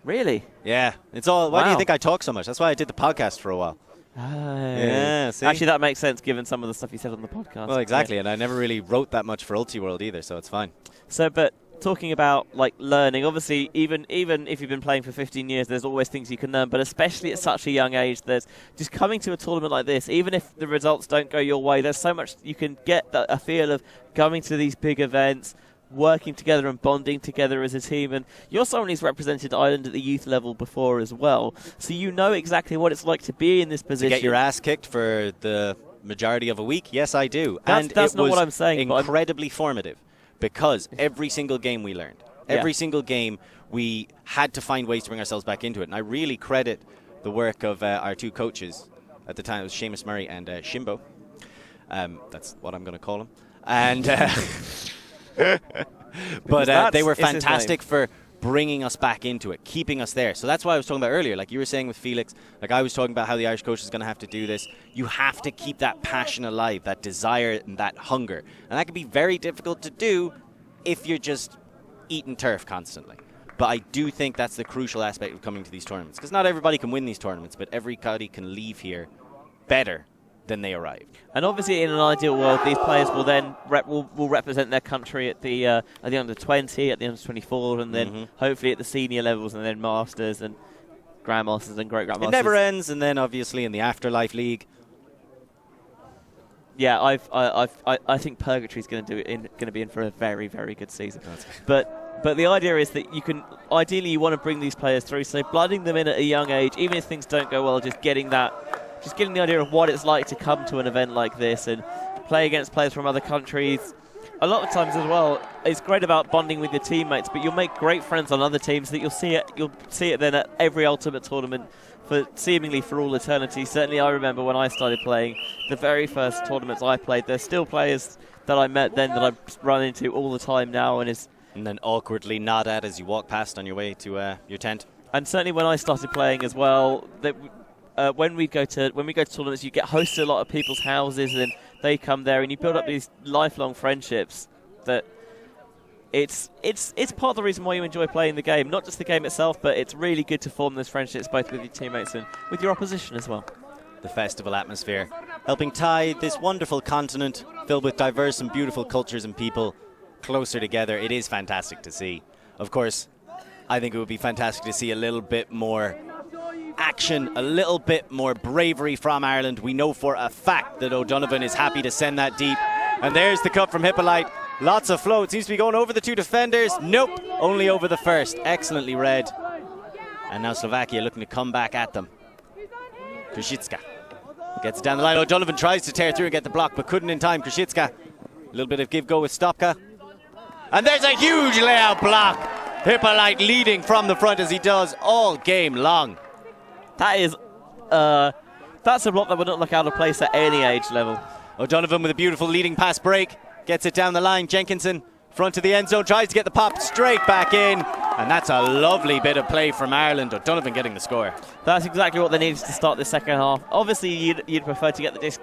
Really? Yeah. It's all. Why do you think I talk so much? That's why I did the podcast for a while. Yeah, see? Actually, that makes sense given some of the stuff you said on the podcast. Well, exactly, and I never really wrote that much for Ulti-World either, so it's fine. So, but talking about like learning, obviously, even if you've been playing for 15 years, there's always things you can learn. But especially at such a young age, there's just coming to a tournament like this. Even if the results don't go your way, there's so much you can get a feel of going to these big events, working together and bonding together as a team. And you're someone who's represented Ireland at the youth level before as well, so you know exactly what it's like to be in this position. To get your ass kicked for the majority of a week? Yes, I do. That's not what I'm saying. Incredibly formative, because every single game we learned. Every single game we had to find ways to bring ourselves back into it. And I really credit the work of our two coaches at the time. It was Seamus Murray and Shimbo. That's what I'm going to call him. And but they were fantastic for bringing us back into it, keeping us there. So that's why I was talking about earlier, like you were saying with Felix, like I was talking about how the Irish coach is going to have to do this. You have to keep that passion alive, that desire and that hunger. And that can be very difficult to do if you're just eating turf constantly. But I do think that's the crucial aspect of coming to these tournaments, because not everybody can win these tournaments, but everybody can leave here better than they arrived. And obviously, in an ideal world, these players will then will represent their country at the under-20, at the under-24, and then hopefully at the senior levels, and then masters and grandmasters and great grandmasters. It never ends, and then obviously in the Afterlife League. Yeah, I think Purgatory's going to be in for a very, very good season. But the idea is that you want to bring these players through, so blooding them in at a young age, even if things don't go well, just getting the idea of what it's like to come to an event like this and play against players from other countries. A lot of times as well, it's great about bonding with your teammates, but you'll make great friends on other teams that you'll see it then at every Ultimate tournament seemingly for all eternity. Certainly I remember when I started playing, the very first tournaments I played, there's still players that I met then that I run into all the time now, and then awkwardly nod at as you walk past on your way to your tent. And certainly when I started playing as well, when we go to tournaments, you get hosted a lot of people's houses, and they come there, and you build up these lifelong friendships. That it's part of the reason why you enjoy playing the game, not just the game itself, but it's really good to form those friendships both with your teammates and with your opposition as well. The festival atmosphere, helping tie this wonderful continent filled with diverse and beautiful cultures and people closer together. It is fantastic to see. Of course, I think it would be fantastic to see a little bit more action, a little bit more bravery from Ireland. We know for a fact that O'Donovan is happy to send that deep. And there's the cut from Hippolyte. Lots of flow. It seems to be going over the two defenders. Nope, only over the first. Excellently read. And now Slovakia looking to come back at them. Krzyzka gets down the line. O'Donovan tries to tear through and get the block, but couldn't in time. Krzyzka, a little bit of give-go with Stopka. And there's a huge layout block. Hippolyte leading from the front as he does all game long. That is, that's a block that would not look out of place at any age level. O'Donovan with a beautiful leading pass break. Gets it down the line. Jenkinson, front of the end zone, tries to get the pop straight back in. And that's a lovely bit of play from Ireland. O'Donovan getting the score. That's exactly what they needed to start the second half. Obviously, you'd prefer to get the disc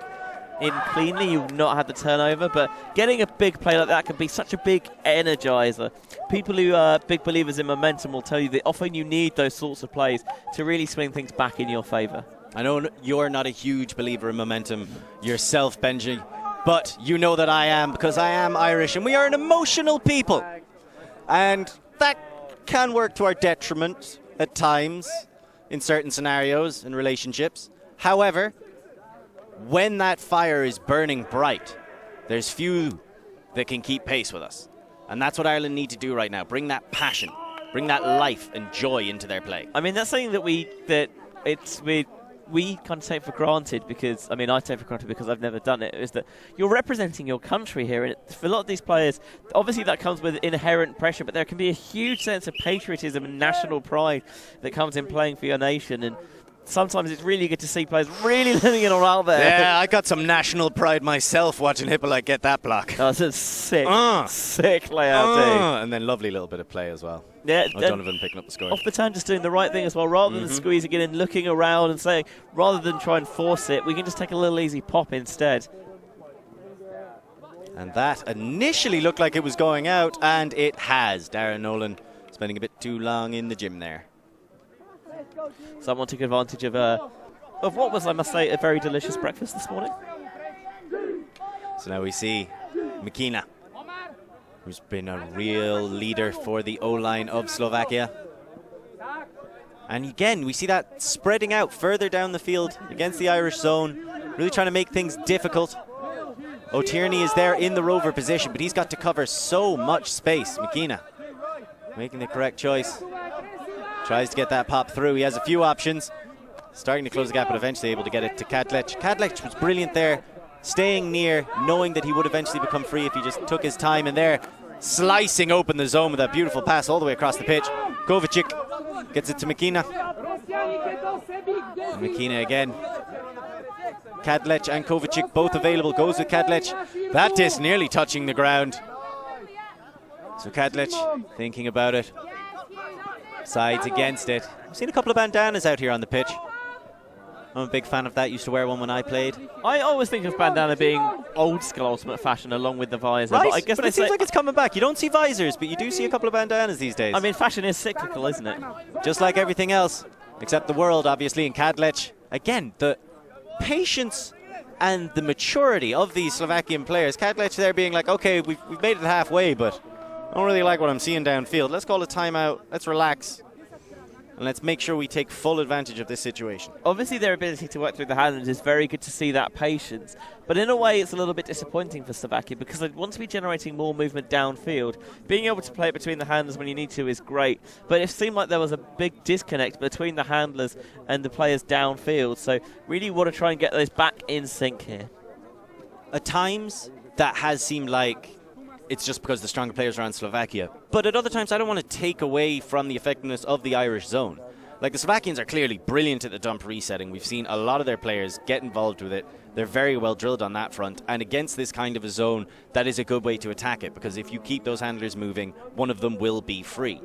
in cleanly, you will not have the turnover, but getting a big play like that can be such a big energizer. People who are big believers in momentum will tell you that often you need those sorts of plays to really swing things back in your favour. I know you're not a huge believer in momentum yourself, Benji, but you know that I am, because I am Irish and we are an emotional people. And that can work to our detriment at times in certain scenarios and relationships. However, when that fire is burning bright, there's few that can keep pace with us. And that's what Ireland need to do right now. Bring that passion, bring that life and joy into their play. I mean, that's something that we kind of take for granted, because, I mean, I take for granted because I've never done it, is that you're representing your country here. And for a lot of these players, obviously that comes with inherent pressure, but there can be a huge sense of patriotism and national pride that comes in playing for your nation. And sometimes it's really good to see players really living it all out there. Yeah, I got some national pride myself watching Hippolyte get that block. Oh, that's sick layout, and then lovely little bit of play as well. Yeah, Donovan picking up the score. Off the turn, just doing the right thing as well. Rather than squeezing it in, looking around and saying, rather than try and force it, we can just take a little easy pop instead. And that initially looked like it was going out, and it has. Darren Nolan spending a bit too long in the gym there. Someone took advantage of what was, I must say, a very delicious breakfast this morning. So now we see McKenna, who's been a real leader for the O-line of Slovakia. And again, we see that spreading out further down the field against the Irish zone, really trying to make things difficult. O'Tierney is there in the rover position, but he's got to cover so much space. McKenna making the correct choice. Tries to get that pop through. He has a few options. Starting to close the gap, but eventually able to get it to Kadlec. Kadlec was brilliant there, staying near, knowing that he would eventually become free if he just took his time. And there, slicing open the zone with that beautiful pass all the way across the pitch. Kovacic gets it to McKenna. And McKenna again. Kadlec and Kovacic both available. Goes with Kadlec. That disc nearly touching the ground. So Kadlec thinking about it. Sides against it. I've seen a couple of bandanas out here on the pitch. I'm a big fan of that. Used to wear one when I played. I always think of bandana being old school Ultimate fashion along with the visor. Right, but I guess it seems like it's coming back. You don't see visors, but you do see a couple of bandanas these days. I mean, fashion is cyclical, isn't it? Just like everything else, except the world, obviously, and Kadlec. Again, the patience and the maturity of these Slovakian players. Kadlec there being like, okay, we've made it halfway, but I don't really like what I'm seeing downfield. Let's call a timeout. Let's relax. And let's make sure we take full advantage of this situation. Obviously, their ability to work through the hands is very good to see that patience. But in a way, it's a little bit disappointing for Slovakia, because they want to be generating more movement downfield. Being able to play it between the handlers when you need to is great. But it seemed like there was a big disconnect between the handlers and the players downfield. So really want to try and get those back in sync here. At times, that has seemed like it's just because the stronger players are on Slovakia. But at other times, I don't want to take away from the effectiveness of the Irish zone. Like, the Slovakians are clearly brilliant at the dump resetting. We've seen a lot of their players get involved with it. They're very well drilled on that front. And against this kind of a zone, that is a good way to attack it, because if you keep those handlers moving, one of them will be free.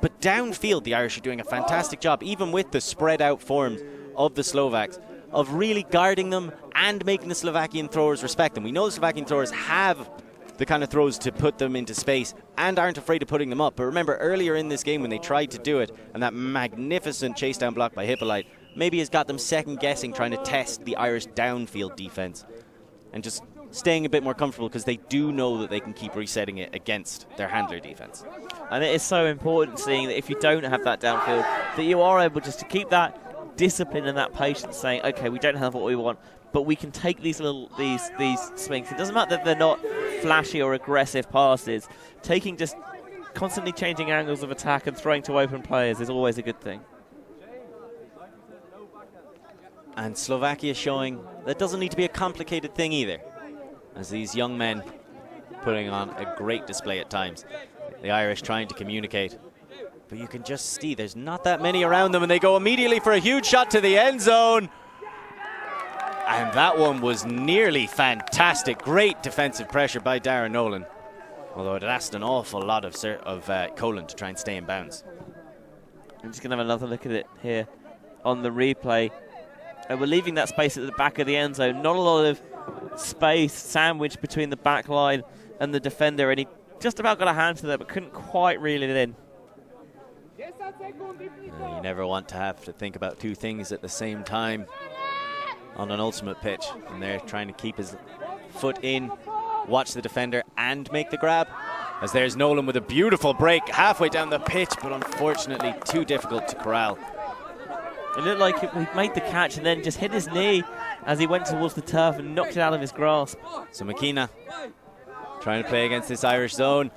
But downfield, the Irish are doing a fantastic job, even with the spread out forms of the Slovaks, of really guarding them and making the Slovakian throwers respect them. We know the Slovakian throwers have the kind of throws to put them into space and aren't afraid of putting them up. But remember, earlier in this game when they tried to do it, and that magnificent chase down block by Hippolyte maybe has got them second guessing, trying to test the Irish downfield defense and just staying a bit more comfortable, because they do know that they can keep resetting it against their handler defense. And it is so important seeing that if you don't have that downfield, that you are able just to keep that discipline and that patience, saying, okay, we don't have what we want, but we can take these swings. It doesn't matter that they're not flashy or aggressive passes. Taking just constantly changing angles of attack and throwing to open players is always a good thing. And Slovakia showing that doesn't need to be a complicated thing either, as these young men putting on a great display at times. The Irish trying to communicate, but you can just see there's not that many around them, and they go immediately for a huge shot to the end zone. And that one was nearly fantastic. Great defensive pressure by Darren Nolan, although it asked an awful lot of Colin to try and stay in bounds. I'm just going to have another look at it here on the replay. And we're leaving that space at the back of the end zone. Not a lot of space sandwiched between the back line and the defender, and he just about got a hand to there but couldn't quite reel it in. You never want to have to think about two things at the same time on an ultimate pitch, and they're trying to keep his foot in, watch the defender and make the grab. As there's Nolan with a beautiful break halfway down the pitch, but unfortunately too difficult to corral. It looked like he made the catch and then just hit his knee as he went towards the turf and knocked it out of his grasp. So McKenna trying to play against this Irish zone.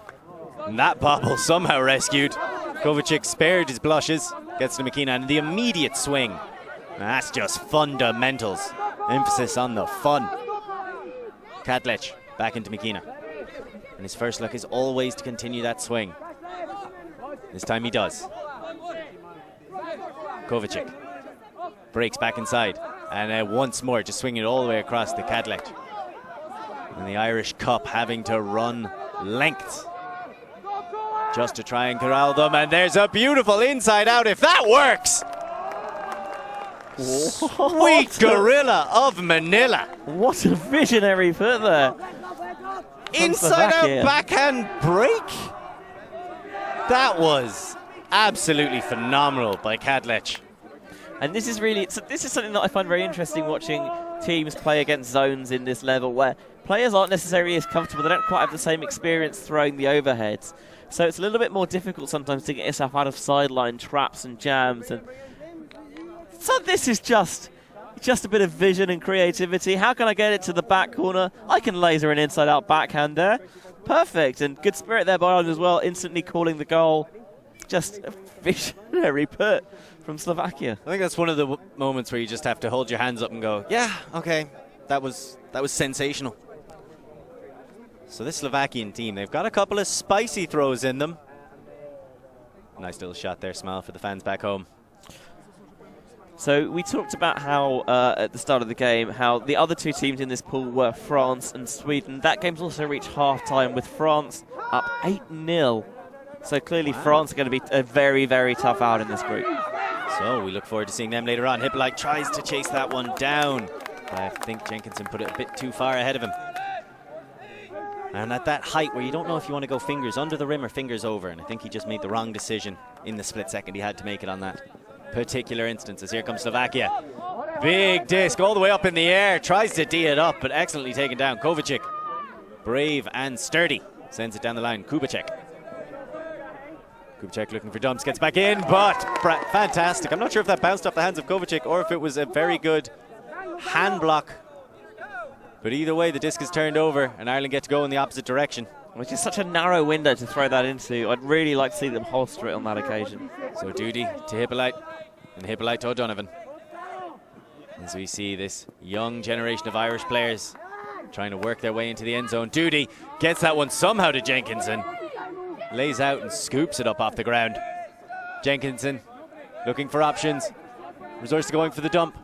And that bobble somehow rescued. Kovacic spared his blushes, gets to McKenna, and the immediate swing. That's just fundamentals. Emphasis on the fun. Kadlec back into McKenna. And his first look is always to continue that swing. This time he does. Kovacic breaks back inside. And once more, just swinging it all the way across the Kadlec. And the Irish Cup having to run lengths just to try and corral them. And there's a beautiful inside out if that works. Sweet gorilla of Manila. What a visionary put there. Inside out backhand break. That was absolutely phenomenal by Kadlec. And this is really, this is something that I find very interesting, watching teams play against zones in this level where players aren't necessarily as comfortable. They don't quite have the same experience throwing the overheads. So it's a little bit more difficult sometimes to get yourself out of sideline traps and jams. And so this is just a bit of vision and creativity. How can I get it to the back corner? I can laser an inside-out backhand there. Perfect. And good spirit there by Ireland as well, instantly calling the goal. Just a visionary put from Slovakia. I think that's one of the moments where you just have to hold your hands up and go, yeah, okay, that was sensational. So this Slovakian team, they've got a couple of spicy throws in them. Nice little shot there, smile for the fans back home. So we talked about how, at the start of the game, how the other two teams in this pool were France and Sweden. That game's also reached half-time with France up 8-0. So clearly France are going to be a very, very tough out in this group. So we look forward to seeing them later on. Hippolyte tries to chase that one down. But I think Jenkinson put it a bit too far ahead of him. And at that height where you don't know if you want to go fingers under the rim or fingers over. And I think he just made the wrong decision in the split second he had to make it on that particular instance. As here comes Slovakia. Big disc all the way up in the air. Tries to D it up, but excellently taken down. Kovacic, brave and sturdy, sends it down the line. Kubacek looking for dumps, gets back in, but fantastic. I'm not sure if that bounced off the hands of Kovacic or if it was a very good hand block. But either way, the disc is turned over and Ireland get to go in the opposite direction. Which is such a narrow window to throw that into. I'd really like to see them holster it on that occasion. So Duty to Hippolyte, and Hippolyte to O'Donovan. As we see this young generation of Irish players trying to work their way into the end zone. Duty gets that one somehow to Jenkinson. Lays out and scoops it up off the ground. Jenkinson looking for options. Resorts to going for the dump.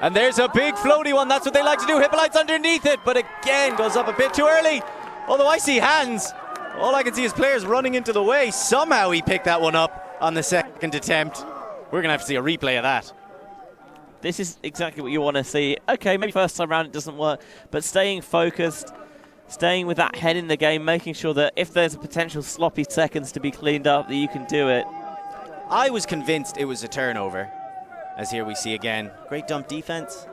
And there's a big floaty one. That's what they like to do. Hippolyte's underneath it, but again goes up a bit too early. Although I see hands, all I can see is players running into the way. Somehow he picked that one up on the second attempt. We're going to have to see a replay of that. This is exactly what you want to see. Okay, maybe first time round it doesn't work, but staying focused, staying with that head in the game, making sure that if there's a potential sloppy seconds to be cleaned up, that you can do it. I was convinced it was a turnover, as here we see again. Great dump defense.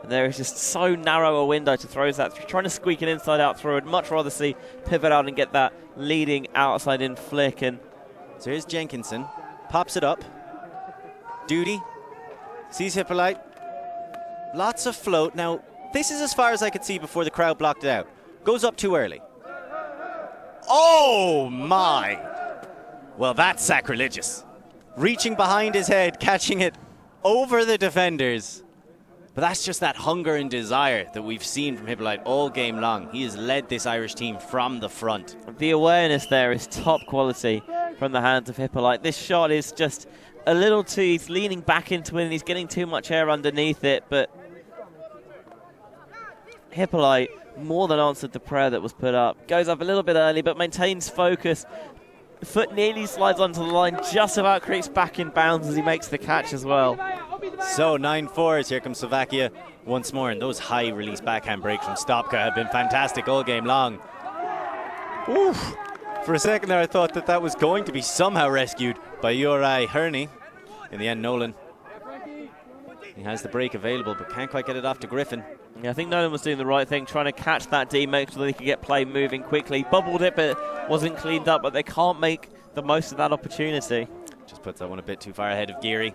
There is just so narrow a window to throw that. Trying to squeak an inside-out throw. I'd much rather see pivot out and get that leading outside-in flick. And so here's Jenkinson. Pops it up. Duty. Sees Hippolyte. Lots of float. Now, this is as far as I could see before the crowd blocked it out. Goes up too early. Oh, my. Well, that's sacrilegious. Reaching behind his head, catching it over the defenders. But that's just that hunger and desire that we've seen from Hippolyte all game long. He has led this Irish team from the front. The awareness there is top quality from the hands of Hippolyte. This shot is just a little too, he's leaning back into it and he's getting too much air underneath it, but Hippolyte more than answered the prayer that was put up. Goes up a little bit early, but maintains focus. Foot nearly slides onto the line, just about creeps back in bounds as he makes the catch as well. So 9-4s, here comes Slovakia once more, and those high release backhand breaks from Stopka have been fantastic all game long. Oof. For a second there I thought that was going to be somehow rescued by Uri Herney. In the end, Nolan, he has the break available but can't quite get it off to Griffin. Yeah, I think Nolan was doing the right thing, trying to catch that D, make sure that he could get play moving quickly. Bubbled it, but wasn't cleaned up, but they can't make the most of that opportunity. Just puts that one a bit too far ahead of Geary.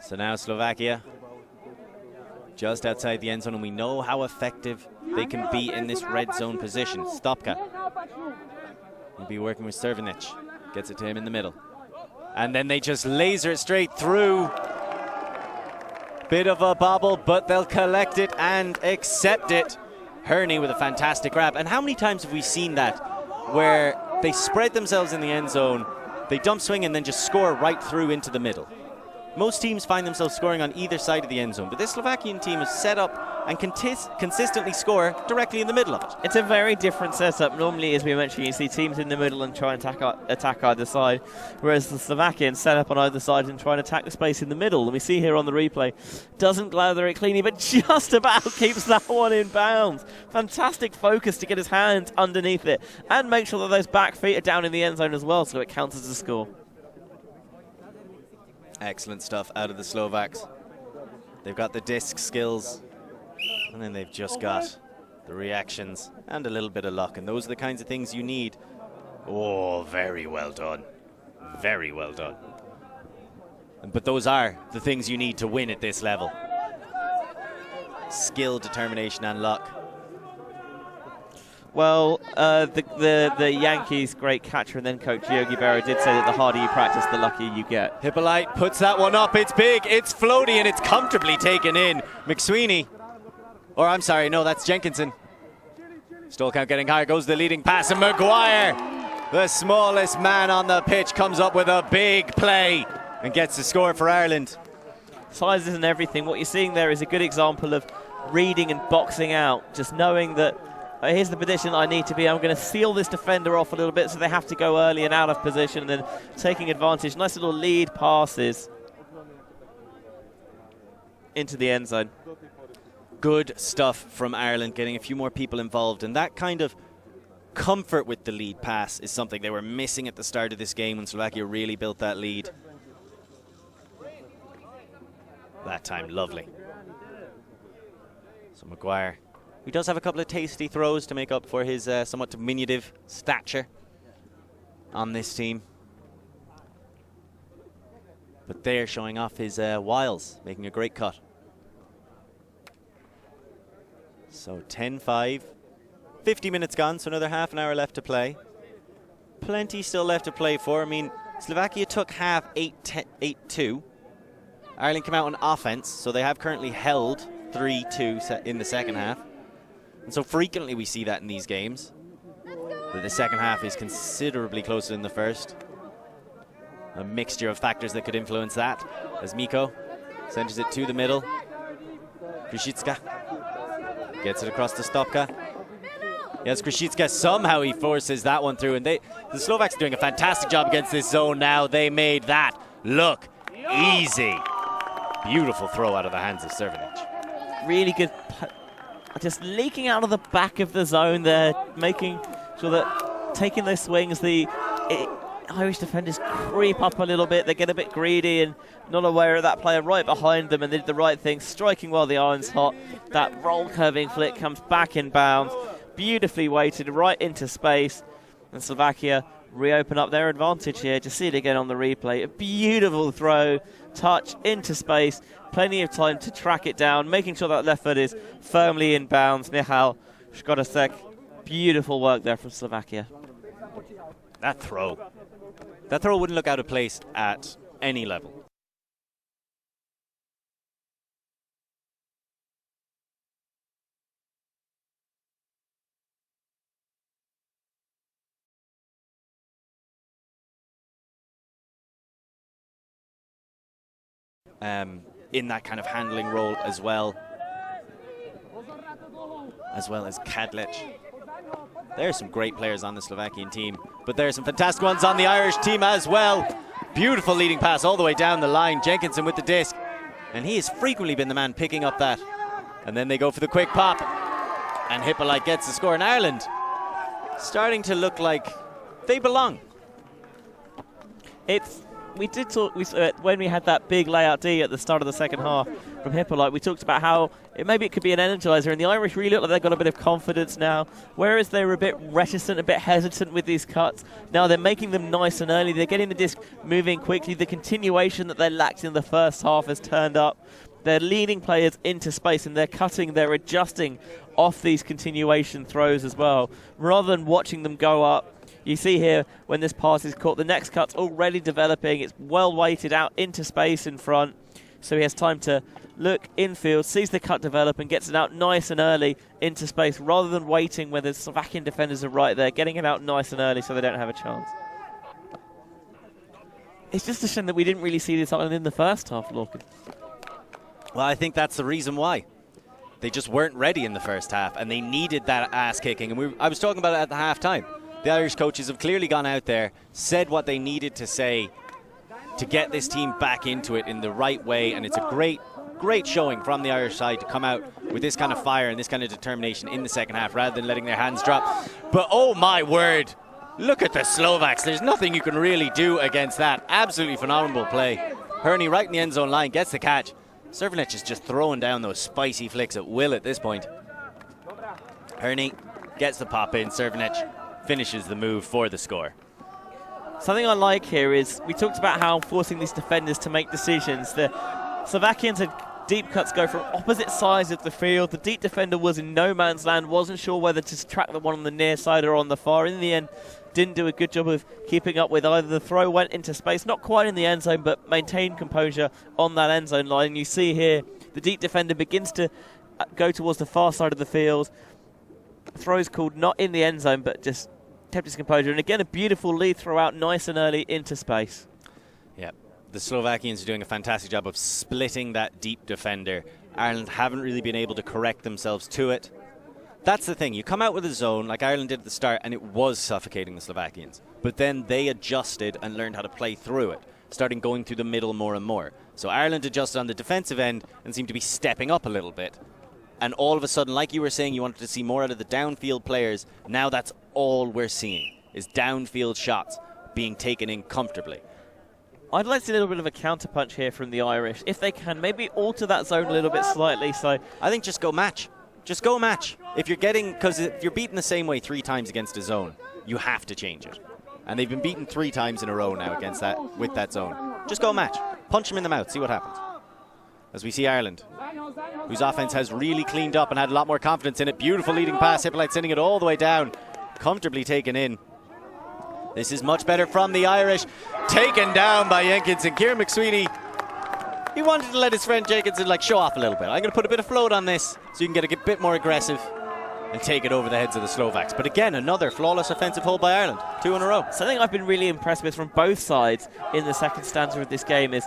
So now Slovakia just outside the end zone, and we know how effective they can be in this red zone position. Stopka will be working with Servinic. Gets it to him in the middle. And then they just laser it straight through. Bit of a bobble, but they'll collect it and accept it. Herney with a fantastic grab. And how many times have we seen that where they spread themselves in the end zone, they dump swing and then just score right through into the middle? Most teams find themselves scoring on either side of the end zone, but this Slovakian team is set up and consistently score directly in the middle of it. It's a very different setup. Normally, as we mentioned, you see teams in the middle and try and attack either side, whereas the Slovakians set up on either side and try and attack the space in the middle. And we see here on the replay, doesn't gather it cleanly, but just about keeps that one in bounds. Fantastic focus to get his hand underneath it and make sure that those back feet are down in the end zone as well, so it counts as a score. Excellent stuff out of the Slovaks. They've got the disc skills, and then they've just got the reactions and a little bit of luck, and those are the kinds of things you need. Oh, very well done. Very well done. But those are the things you need to win at this level. Skill, determination, and luck. Well, the Yankees' great catcher and then coach Yogi Berra did say that the harder you practice, the luckier you get. Hippolyte puts that one up. It's big, it's floaty, and it's comfortably taken in. McSweeney, or I'm sorry, no, that's Jenkinson. Still count getting higher, goes the leading pass, and Maguire, the smallest man on the pitch, comes up with a big play and gets the score for Ireland. Size isn't everything. What you're seeing there is a good example of reading and boxing out, just knowing that here's the position I need to be. I'm going to seal this defender off a little bit so they have to go early and out of position, and then taking advantage. Nice little lead passes into the end zone. Good stuff from Ireland, getting a few more people involved, and that kind of comfort with the lead pass is something they were missing at the start of this game when Slovakia really built that lead. That time, lovely. So Maguire, he does have a couple of tasty throws to make up for his somewhat diminutive stature on this team. But they're showing off his wiles, making a great cut. So 10-5, 50 minutes gone, so another half an hour left to play. Plenty still left to play for. I mean, Slovakia took half 8-2. Ireland came out on offense, so they have currently held 3-2 in the second half. And so frequently we see that in these games, that the second half is considerably closer than the first. A mixture of factors that could influence that, as Miko centers it to the middle. Krzyzewska gets it across to Stopka. Yes, Krzyzewska, somehow he forces that one through, and the Slovaks are doing a fantastic job against this zone now. They made that look easy. Beautiful throw out of the hands of Servinic. Really good, just leaking out of the back of the zone there, making sure that taking those swings, the Irish defenders creep up a little bit. They get a bit greedy and not aware of that player right behind them, and they did the right thing, striking while the iron's hot. That roll curving flick comes back in bounds, beautifully weighted right into space, and Slovakia reopen up their advantage here. Just see it again on the replay. A beautiful throw, touch into space, plenty of time to track it down, making sure that left foot is firmly in bounds. Michal Škodasek, beautiful work there from Slovakia. That throw wouldn't look out of place at any level. In that kind of handling role as well as Kadlec. There are some great players on the Slovakian team, but there are some fantastic ones on the Irish team as well. Beautiful leading pass all the way down the line. Jenkinson with the disc. And he has frequently been the man picking up that. And then they go for the quick pop. And Hippolyte gets the score. And Ireland starting to look like they belong. We did talk, when we had that big layout D at the start of the second half from Hippolyte, we talked about how maybe it could be an energizer, and the Irish really look like they've got a bit of confidence now, whereas they were a bit reticent, a bit hesitant with these cuts. Now they're making them nice and early, they're getting the disc moving quickly, the continuation that they lacked in the first half has turned up. They're leading players into space and they're cutting, they're adjusting off these continuation throws as well, rather than watching them go up. You see here, when this pass is caught, the next cut's already developing. It's well weighted out into space in front. So he has time to look infield, sees the cut develop and gets it out nice and early into space, rather than waiting where the Slovakian defenders are right there, getting it out nice and early so they don't have a chance. It's just a shame that we didn't really see this in the first half, Lorcan. Well, I think that's the reason why. They just weren't ready in the first half, and they needed that ass kicking. And I was talking about it at the half-time. The Irish coaches have clearly gone out there, said what they needed to say to get this team back into it in the right way, and it's a great showing from the Irish side to come out with this kind of fire and this kind of determination in the second half rather than letting their hands drop. But oh my word, look at the Slovaks. There's nothing you can really do against that. Absolutely phenomenal play. Herney right in the end zone line, gets the catch. Cervenec is just throwing down those spicy flicks at will at this point. Herney gets the pop in, Cervenec finishes the move for the score. Something I like here is we talked about how forcing these defenders to make decisions. The Slovakians had deep cuts go from opposite sides of the field. The deep defender was in no man's land, wasn't sure whether to track the one on the near side or on the far. In the end, didn't do a good job of keeping up with either. The throw went into space, not quite in the end zone, but maintained composure on that end zone line. And you see here, the deep defender begins to go towards the far side of the field. Throws called not in the end zone, but just kept his composure. And again, a beautiful lead throw out nice and early into space. Yeah, the Slovakians are doing a fantastic job of splitting that deep defender. Ireland haven't really been able to correct themselves to it. That's the thing. You come out with a zone like Ireland did at the start, and it was suffocating the Slovakians. But then they adjusted and learned how to play through it, starting going through the middle more and more. So Ireland adjusted on the defensive end and seemed to be stepping up a little bit. And all of a sudden, like you were saying, you wanted to see more out of the downfield players. Now that's all we're seeing, is downfield shots being taken in comfortably. I'd like to see a little bit of a counterpunch here from the Irish. If they can, maybe alter that zone a little bit slightly. So I think just go match. Just go match. If you're getting, because if you're beaten the same way 3 times against a zone, you have to change it. And they've been beaten 3 times in a row now against that, with that zone. Just go match. Punch them in the mouth. See what happens. As we see Ireland, whose offense has really cleaned up and had a lot more confidence in it. Beautiful leading pass. Hippolyte sending it all the way down. Comfortably taken in. This is much better from the Irish. Taken down by Jenkinson. Kieran McSweeney, he wanted to let his friend Jenkinson show off a little bit. I'm going to put a bit of float on this so you can get a bit more aggressive and take it over the heads of the Slovaks. But again, another flawless offensive hold by Ireland. 2 in a row. Something I've been really impressed with from both sides in the second stanza of this game is,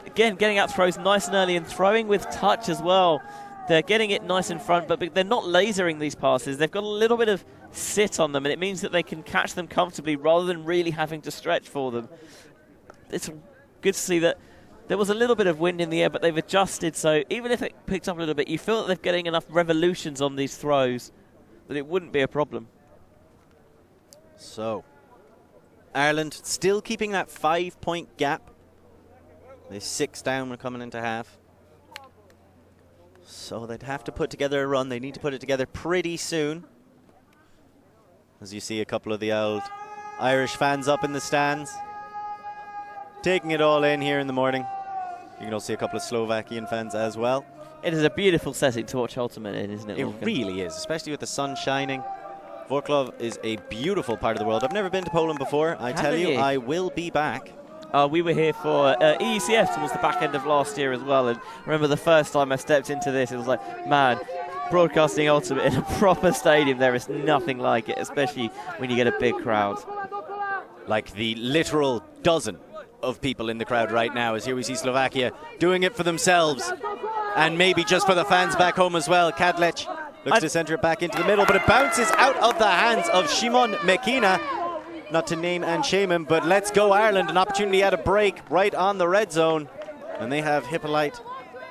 again, getting out throws nice and early and throwing with touch as well. They're getting it nice in front, but they're not lasering these passes. They've got a little bit of sit on them, and it means that they can catch them comfortably rather than really having to stretch for them. It's good to see that there was a little bit of wind in the air, but they've adjusted, so even if it picked up a little bit, you feel that they're getting enough revolutions on these throws that it wouldn't be a problem. So, Ireland still keeping that 5-point gap. They're 6 down when coming into half. So they'd have to put together a run. They need to put it together pretty soon. As you see a couple of the old Irish fans up in the stands, taking it all in here in the morning. You can also see a couple of Slovakian fans as well. It is a beautiful setting to watch Ultimate in, isn't it? It really is, especially with the sun shining. Wrocław is a beautiful part of the world. I've never been to Poland before. I tell you, I will be back. We were here for EYUC towards the back end of last year as well, and I remember the first time I stepped into this, it was like, man, broadcasting Ultimate in a proper stadium, there is nothing like it, especially when you get a big crowd. Like the literal dozen of people in the crowd right now, as here we see Slovakia doing it for themselves, and maybe just for the fans back home as well. Kadlec looks to centre it back into the middle, but it bounces out of the hands of Szymon Mekina. Not to name and shame him, but let's go Ireland. An opportunity at a break right on the red zone. And they have Hippolyte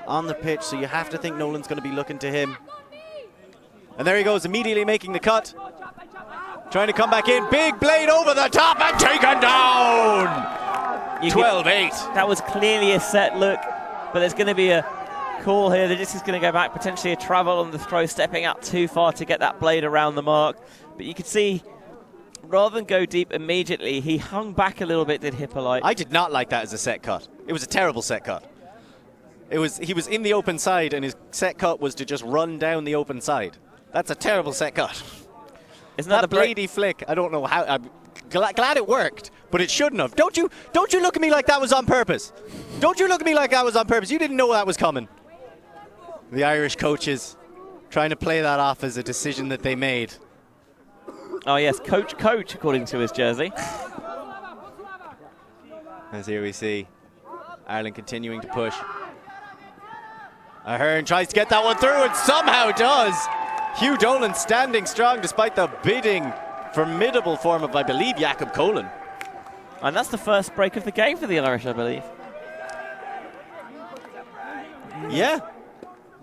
on the pitch, so you have to think Nolan's going to be looking to him. And there he goes, immediately making the cut. Trying to come back in. Big blade over the top and taken down! 12-8. That was clearly a set look, but there's going to be a call here. The disc is going to go back, potentially a travel on the throw, stepping out too far to get that blade around the mark. But you could see, rather than go deep immediately, he hung back a little bit, did Hippolyte. I did not like that as a set cut. It was a terrible set cut. He was in the open side, and his set cut was to just run down the open side. That's a terrible set cut. Isn't that the bladey flick? I don't know how. I'm glad it worked, but it shouldn't have. Don't you look at me like that was on purpose. Don't you look at me like that was on purpose. You didn't know that was coming. The Irish coaches trying to play that off as a decision that they made. Oh yes, coach, according to his jersey. As here we see Ireland continuing to push. Ahern tries to get that one through and somehow does. Hugh Dolan standing strong despite the bidding, formidable form of, I believe, Jakob Colin. And that's the first break of the game for the Irish, I believe. Yeah.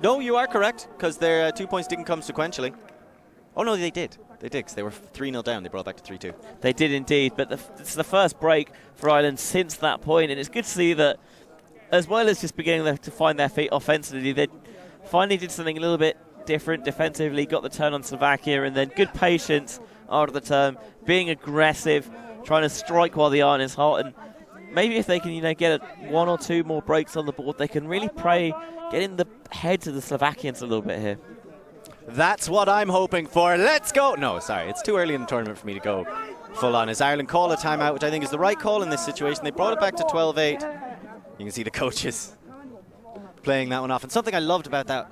No, you are correct, because their 2 points didn't come sequentially. Oh, no, they did. They did, because they were 3-0 down. They brought it back to 3-2. They did indeed, but it's the first break for Ireland since that point, and it's good to see that, as well as just beginning to find their feet offensively, they finally did something a little bit different defensively, got the turn on Slovakia, and then good patience after the turn, being aggressive, trying to strike while the iron is hot, and maybe if they can, get one or two more breaks on the board, they can really get in the heads of the Slovakians a little bit here. That's what I'm hoping for. Let's go. No, sorry, it's too early in the tournament for me to go full on. As Ireland call a timeout, which I think is the right call in this situation. They brought it back to 12-8. You can see the coaches playing that one off. And something I loved about that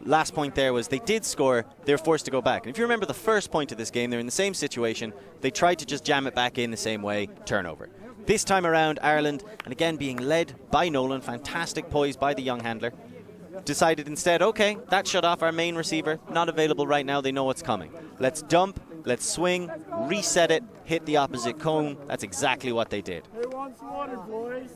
last point there was they did score, they were forced to go back. And if you remember the first point of this game, they were in the same situation. They tried to just jam it back in the same way, turnover. This time around, Ireland, and again being led by Nolan, fantastic poise by the young handler, decided instead, okay, that shut off our main receiver, not available right now, they know what's coming. Let's dump, let's swing, reset it, hit the opposite cone. That's exactly what they did. Who wants water, boys?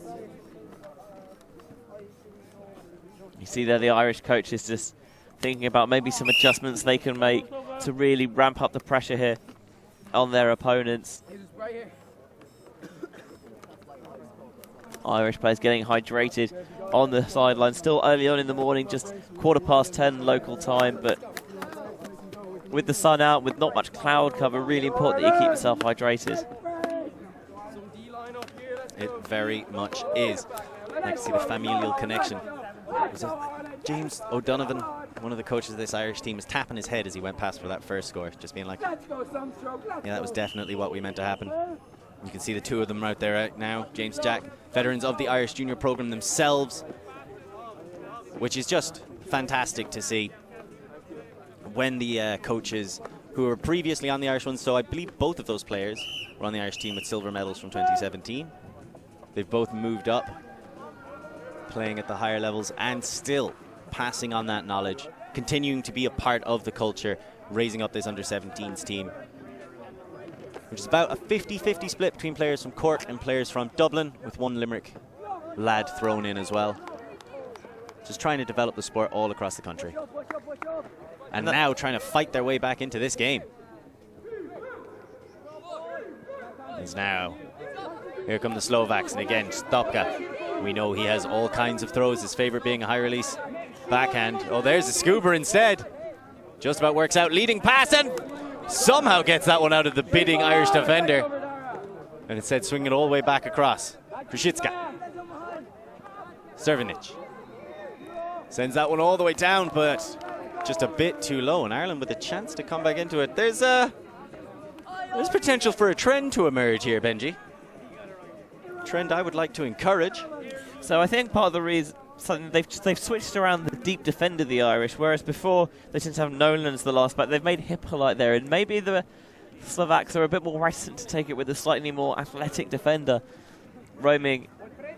You see there the Irish coach is just thinking about maybe some adjustments they can make to really ramp up the pressure here on their opponents. Irish players getting hydrated on the sideline. Still early on in the morning, just 10:15 local time, but with the sun out, with not much cloud cover, really important that you keep yourself hydrated. It very much is. I can see the familial connection. James O'Donovan, one of the coaches of this Irish team, is tapping his head as he went past for that first score, just being like, yeah, that was definitely what we meant to happen. You can see the two of them out there right now. James Jack, veterans of the Irish junior program themselves, which is just fantastic to see when the coaches who were previously on the Irish ones, so I believe both of those players were on the Irish team with silver medals from 2017. They've both moved up, playing at the higher levels and still passing on that knowledge, continuing to be a part of the culture, raising up this under-17s team, which is about a 50-50 split between players from Cork and players from Dublin, with one Limerick lad thrown in as well. Just trying to develop the sport all across the country. And now trying to fight their way back into this game. Is now. Here come the Slovaks, and again, Stopka. We know he has all kinds of throws, his favorite being a high release backhand. Oh, there's a scuba instead. Just about works out, leading pass, and somehow gets that one out of the bidding Irish defender. And instead swinging it all the way back across. Krzyzka. Servinic. Sends that one all the way down, but just a bit too low. And Ireland with a chance to come back into it. There's potential for a trend to emerge here, Benji. Trend I would like to encourage. So I think part of the reason they've switched around the deep defender, the Irish, whereas before they tend to have Nolan as the last back. They've made Hippolyte there, and maybe the Slovaks are a bit more reticent to take it with a slightly more athletic defender roaming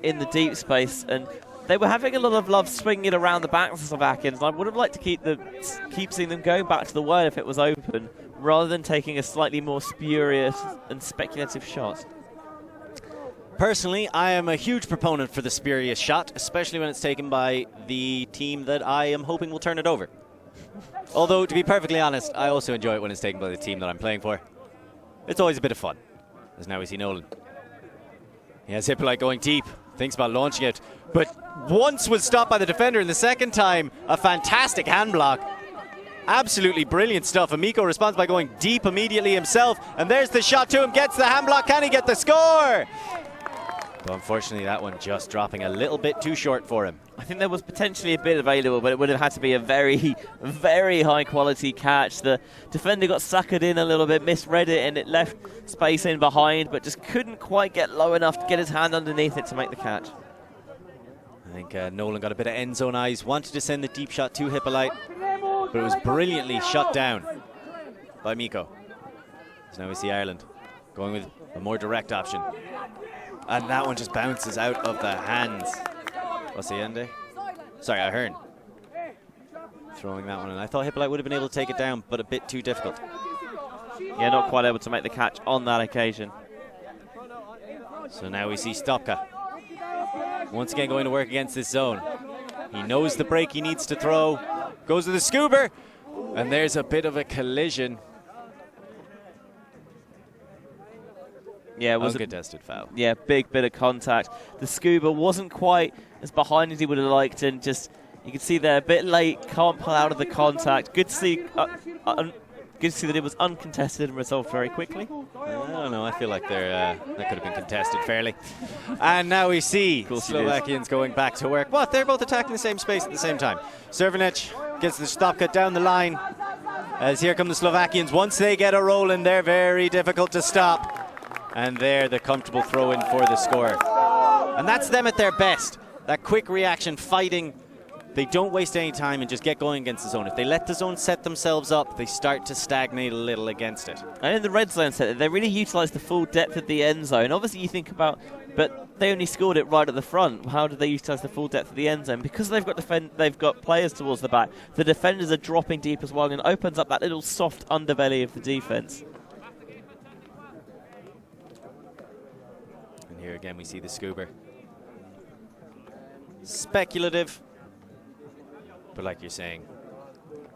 in the deep space. And they were having a lot of love swinging it around the back of the Slovakians. I would have liked to keep seeing them going back to the word if it was open, rather than taking a slightly more spurious and speculative shot. Personally, I am a huge proponent for the spurious shot, especially when it's taken by the team that I am hoping will turn it over. Although, to be perfectly honest, I also enjoy it when it's taken by the team that I'm playing for. It's always a bit of fun. As now we see Nolan. He has Hippolyte going deep, thinks about launching it, but once was stopped by the defender, and the second time, a fantastic hand block. Absolutely brilliant stuff. Amico responds by going deep immediately himself, and there's the shot to him, gets the hand block. Can he get the score? But unfortunately, that one just dropping a little bit too short for him. I think there was potentially a bit available, but it would have had to be a very, very high-quality catch. The defender got suckered in a little bit, misread it, and it left space in behind, but just couldn't quite get low enough to get his hand underneath it to make the catch. I think Nolan got a bit of end zone eyes, wanted to send the deep shot to Hippolyte, but it was brilliantly shut down by Miko. So now we see Ireland going with a more direct option. And that one just bounces out of the hands. Osiende? Sorry, Ahern. Throwing that one in. I thought Hippolyte would have been able to take it down, but a bit too difficult. Yeah, not quite able to make the catch on that occasion. So now we see Stopka. Once again going to work against this zone. He knows the break he needs to throw. Goes to the scuba. And there's a bit of a collision. Yeah, it was uncontested foul. Yeah, big bit of contact. The scuba wasn't quite as behind as he would have liked, and just you can see they're a bit late, can't pull out of the contact. Good to see that it was uncontested and resolved very quickly. I don't know, I feel like that could have been contested fairly. And now we see Slovakians going back to work. What? They're both attacking the same space at the same time. Servanec gets the stop cut down the line. As here come the Slovakians. Once they get a rolling, they're very difficult to stop. And there, the comfortable throw in for the score. And that's them at their best. That quick reaction, fighting. They don't waste any time and just get going against the zone. If they let the zone set themselves up, they start to stagnate a little against it. And in the red zone set, they really utilised the full depth of the end zone. Obviously, you think about, but they only scored it right at the front. How did they utilise the full depth of the end zone? Because they've got players towards the back. The defenders are dropping deep as well, and it opens up that little soft underbelly of the defence. Here again we see the scuba. Speculative, but like you're saying,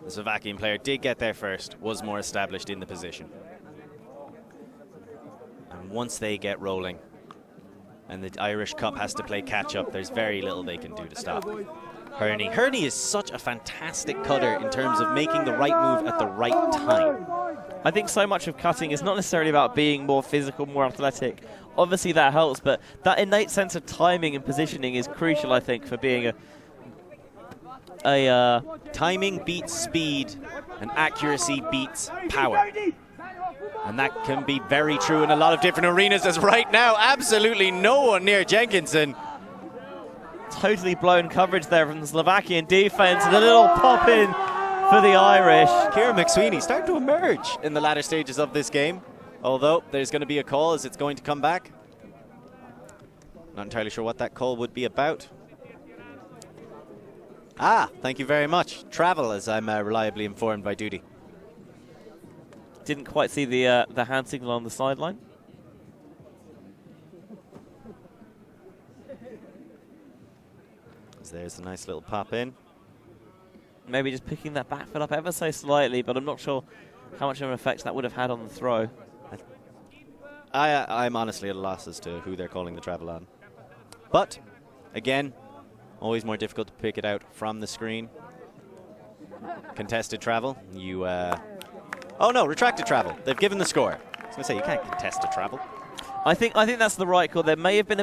the Slovakian player did get there first, was more established in the position. And once they get rolling, and the Irish Cup has to play catch up, there's very little they can do to stop Herney. Herney is such a fantastic cutter in terms of making the right move at the right time. I think so much of cutting is not necessarily about being more physical, more athletic. Obviously that helps, but that innate sense of timing and positioning is crucial, I think, for being timing beats speed and accuracy beats power. And that can be very true in a lot of different arenas, as right now, absolutely no one near Jenkinson. Totally blown coverage there from the Slovakian defense, and a little pop in for the Irish. Kieran McSweeney starting to emerge in the latter stages of this game. Although there's going to be a call as it's going to come back. Not entirely sure what that call would be about. Ah, thank you very much. Travel, as I'm reliably informed by Duty. Didn't quite see the hand signal on the sideline. So there's a nice little pop in. Maybe just picking that back foot up ever so slightly, but I'm not sure how much of an effect that would have had on the throw. I'm honestly at a loss as to who they're calling the travel on. But, again, always more difficult to pick it out from the screen. Contested travel. Oh no, retracted travel. They've given the score. I was going to say, you can't contest a travel. I think that's the right call. There may have been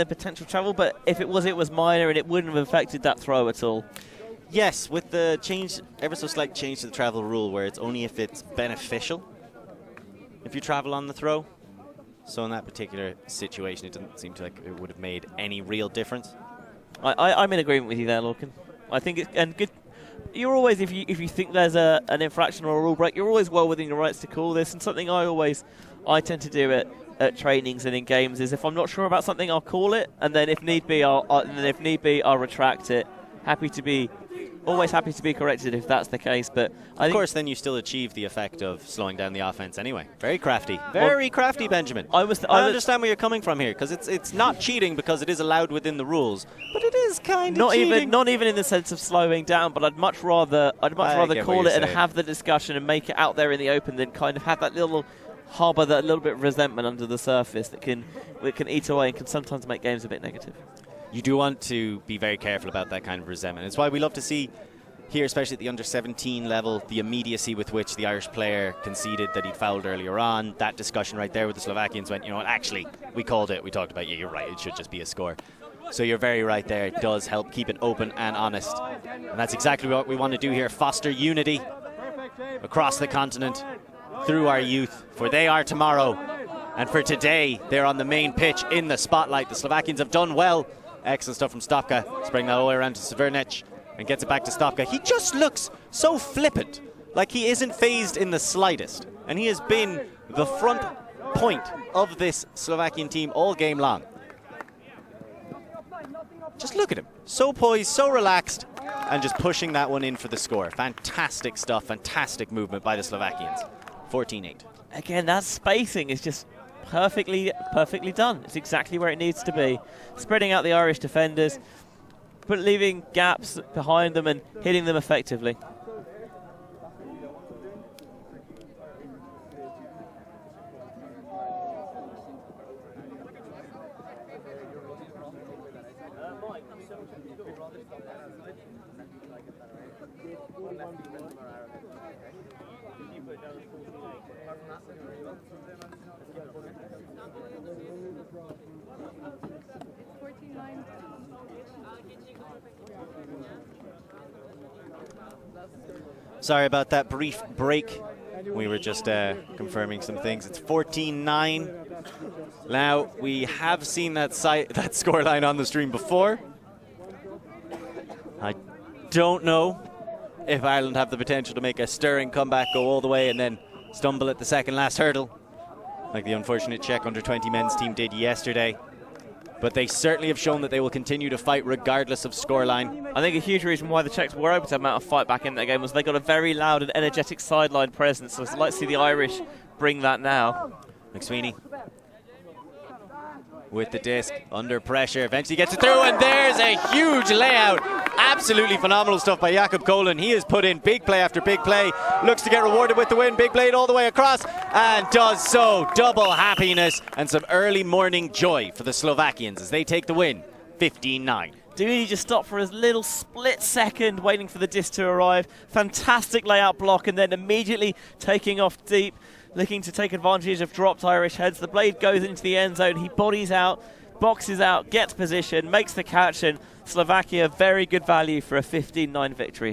a potential travel, but if it was minor, and it wouldn't have affected that throw at all. Yes, with the change, ever so slight change to the travel rule, where it's only if it's beneficial if you travel on the throw. So in that particular situation, it doesn't seem like it would have made any real difference. I'm in agreement with you there, Lorcan. I think it's good. You're always, if you think there's an infraction or a rule break, you're always well within your rights to call this. And something I tend to do at trainings and in games is, if I'm not sure about something, I'll call it, and then if need be, I'll retract it. Happy to be always happy to be corrected if that's the case. But of course, then you still achieve the effect of slowing down the offense anyway. Very crafty. Very crafty, Benjamin. I understand where you're coming from here, because it's not cheating because it is allowed within the rules, but it is kind of cheating. Not even in the sense of slowing down, but I'd much rather call it and have the discussion and make it out there in the open than kind of have that little harbour that little bit of resentment under the surface that can eat away and can sometimes make games a bit negative. You do want to be very careful about that kind of resentment. It's why we love to see here, especially at the under-17 level, the immediacy with which the Irish player conceded that he'd fouled earlier on. That discussion right there with the Slovakians went, you know what, actually, we called it. We talked about, yeah, you're right, it should just be a score. So you're very right there. It does help keep it open and honest. And that's exactly what we want to do here. Foster unity across the continent through our youth, for they are tomorrow. And for today, they're on the main pitch in the spotlight. The Slovakians have done well. Excellent stuff from Stopka. Spring that all the way around to Severnec and gets it back to Stopka. He just looks so flippant, like he isn't phased in the slightest. And he has been the front point of this Slovakian team all game long. Just look at him. So poised, so relaxed, and just pushing that one in for the score. Fantastic stuff, fantastic movement by the Slovakians. 14-8. Again, that spacing is just perfectly done. It's exactly where it needs to be. Spreading out the Irish defenders, but leaving gaps behind them and hitting them effectively. Sorry about that brief break. We were just confirming some things. It's 14-9. Now, we have seen that scoreline on the stream before. I don't know if Ireland have the potential to make a stirring comeback, go all the way, and then stumble at the second last hurdle, like the unfortunate Czech under-20 men's team did yesterday. But they certainly have shown that they will continue to fight regardless of scoreline. I think a huge reason why the Czechs were able to mount a fight back in that game was they got a very loud and energetic sideline presence. So I'd like to see the Irish bring that now. McSweeney with the disc, under pressure, eventually gets it through, and there's a huge layout. Absolutely phenomenal stuff by Jakob Kolen. He has put in big play after big play, looks to get rewarded with the win. Big blade all the way across, and does so. Double happiness and some early morning joy for the Slovakians as they take the win, 15-9. Duty just stopped for a little split second waiting for the disc to arrive. Fantastic layout block, and then immediately taking off deep, looking to take advantage of dropped Irish heads. The blade goes into the end zone. He bodies out, boxes out, gets position, makes the catch, and Slovakia very good value for a 15-9 victory here.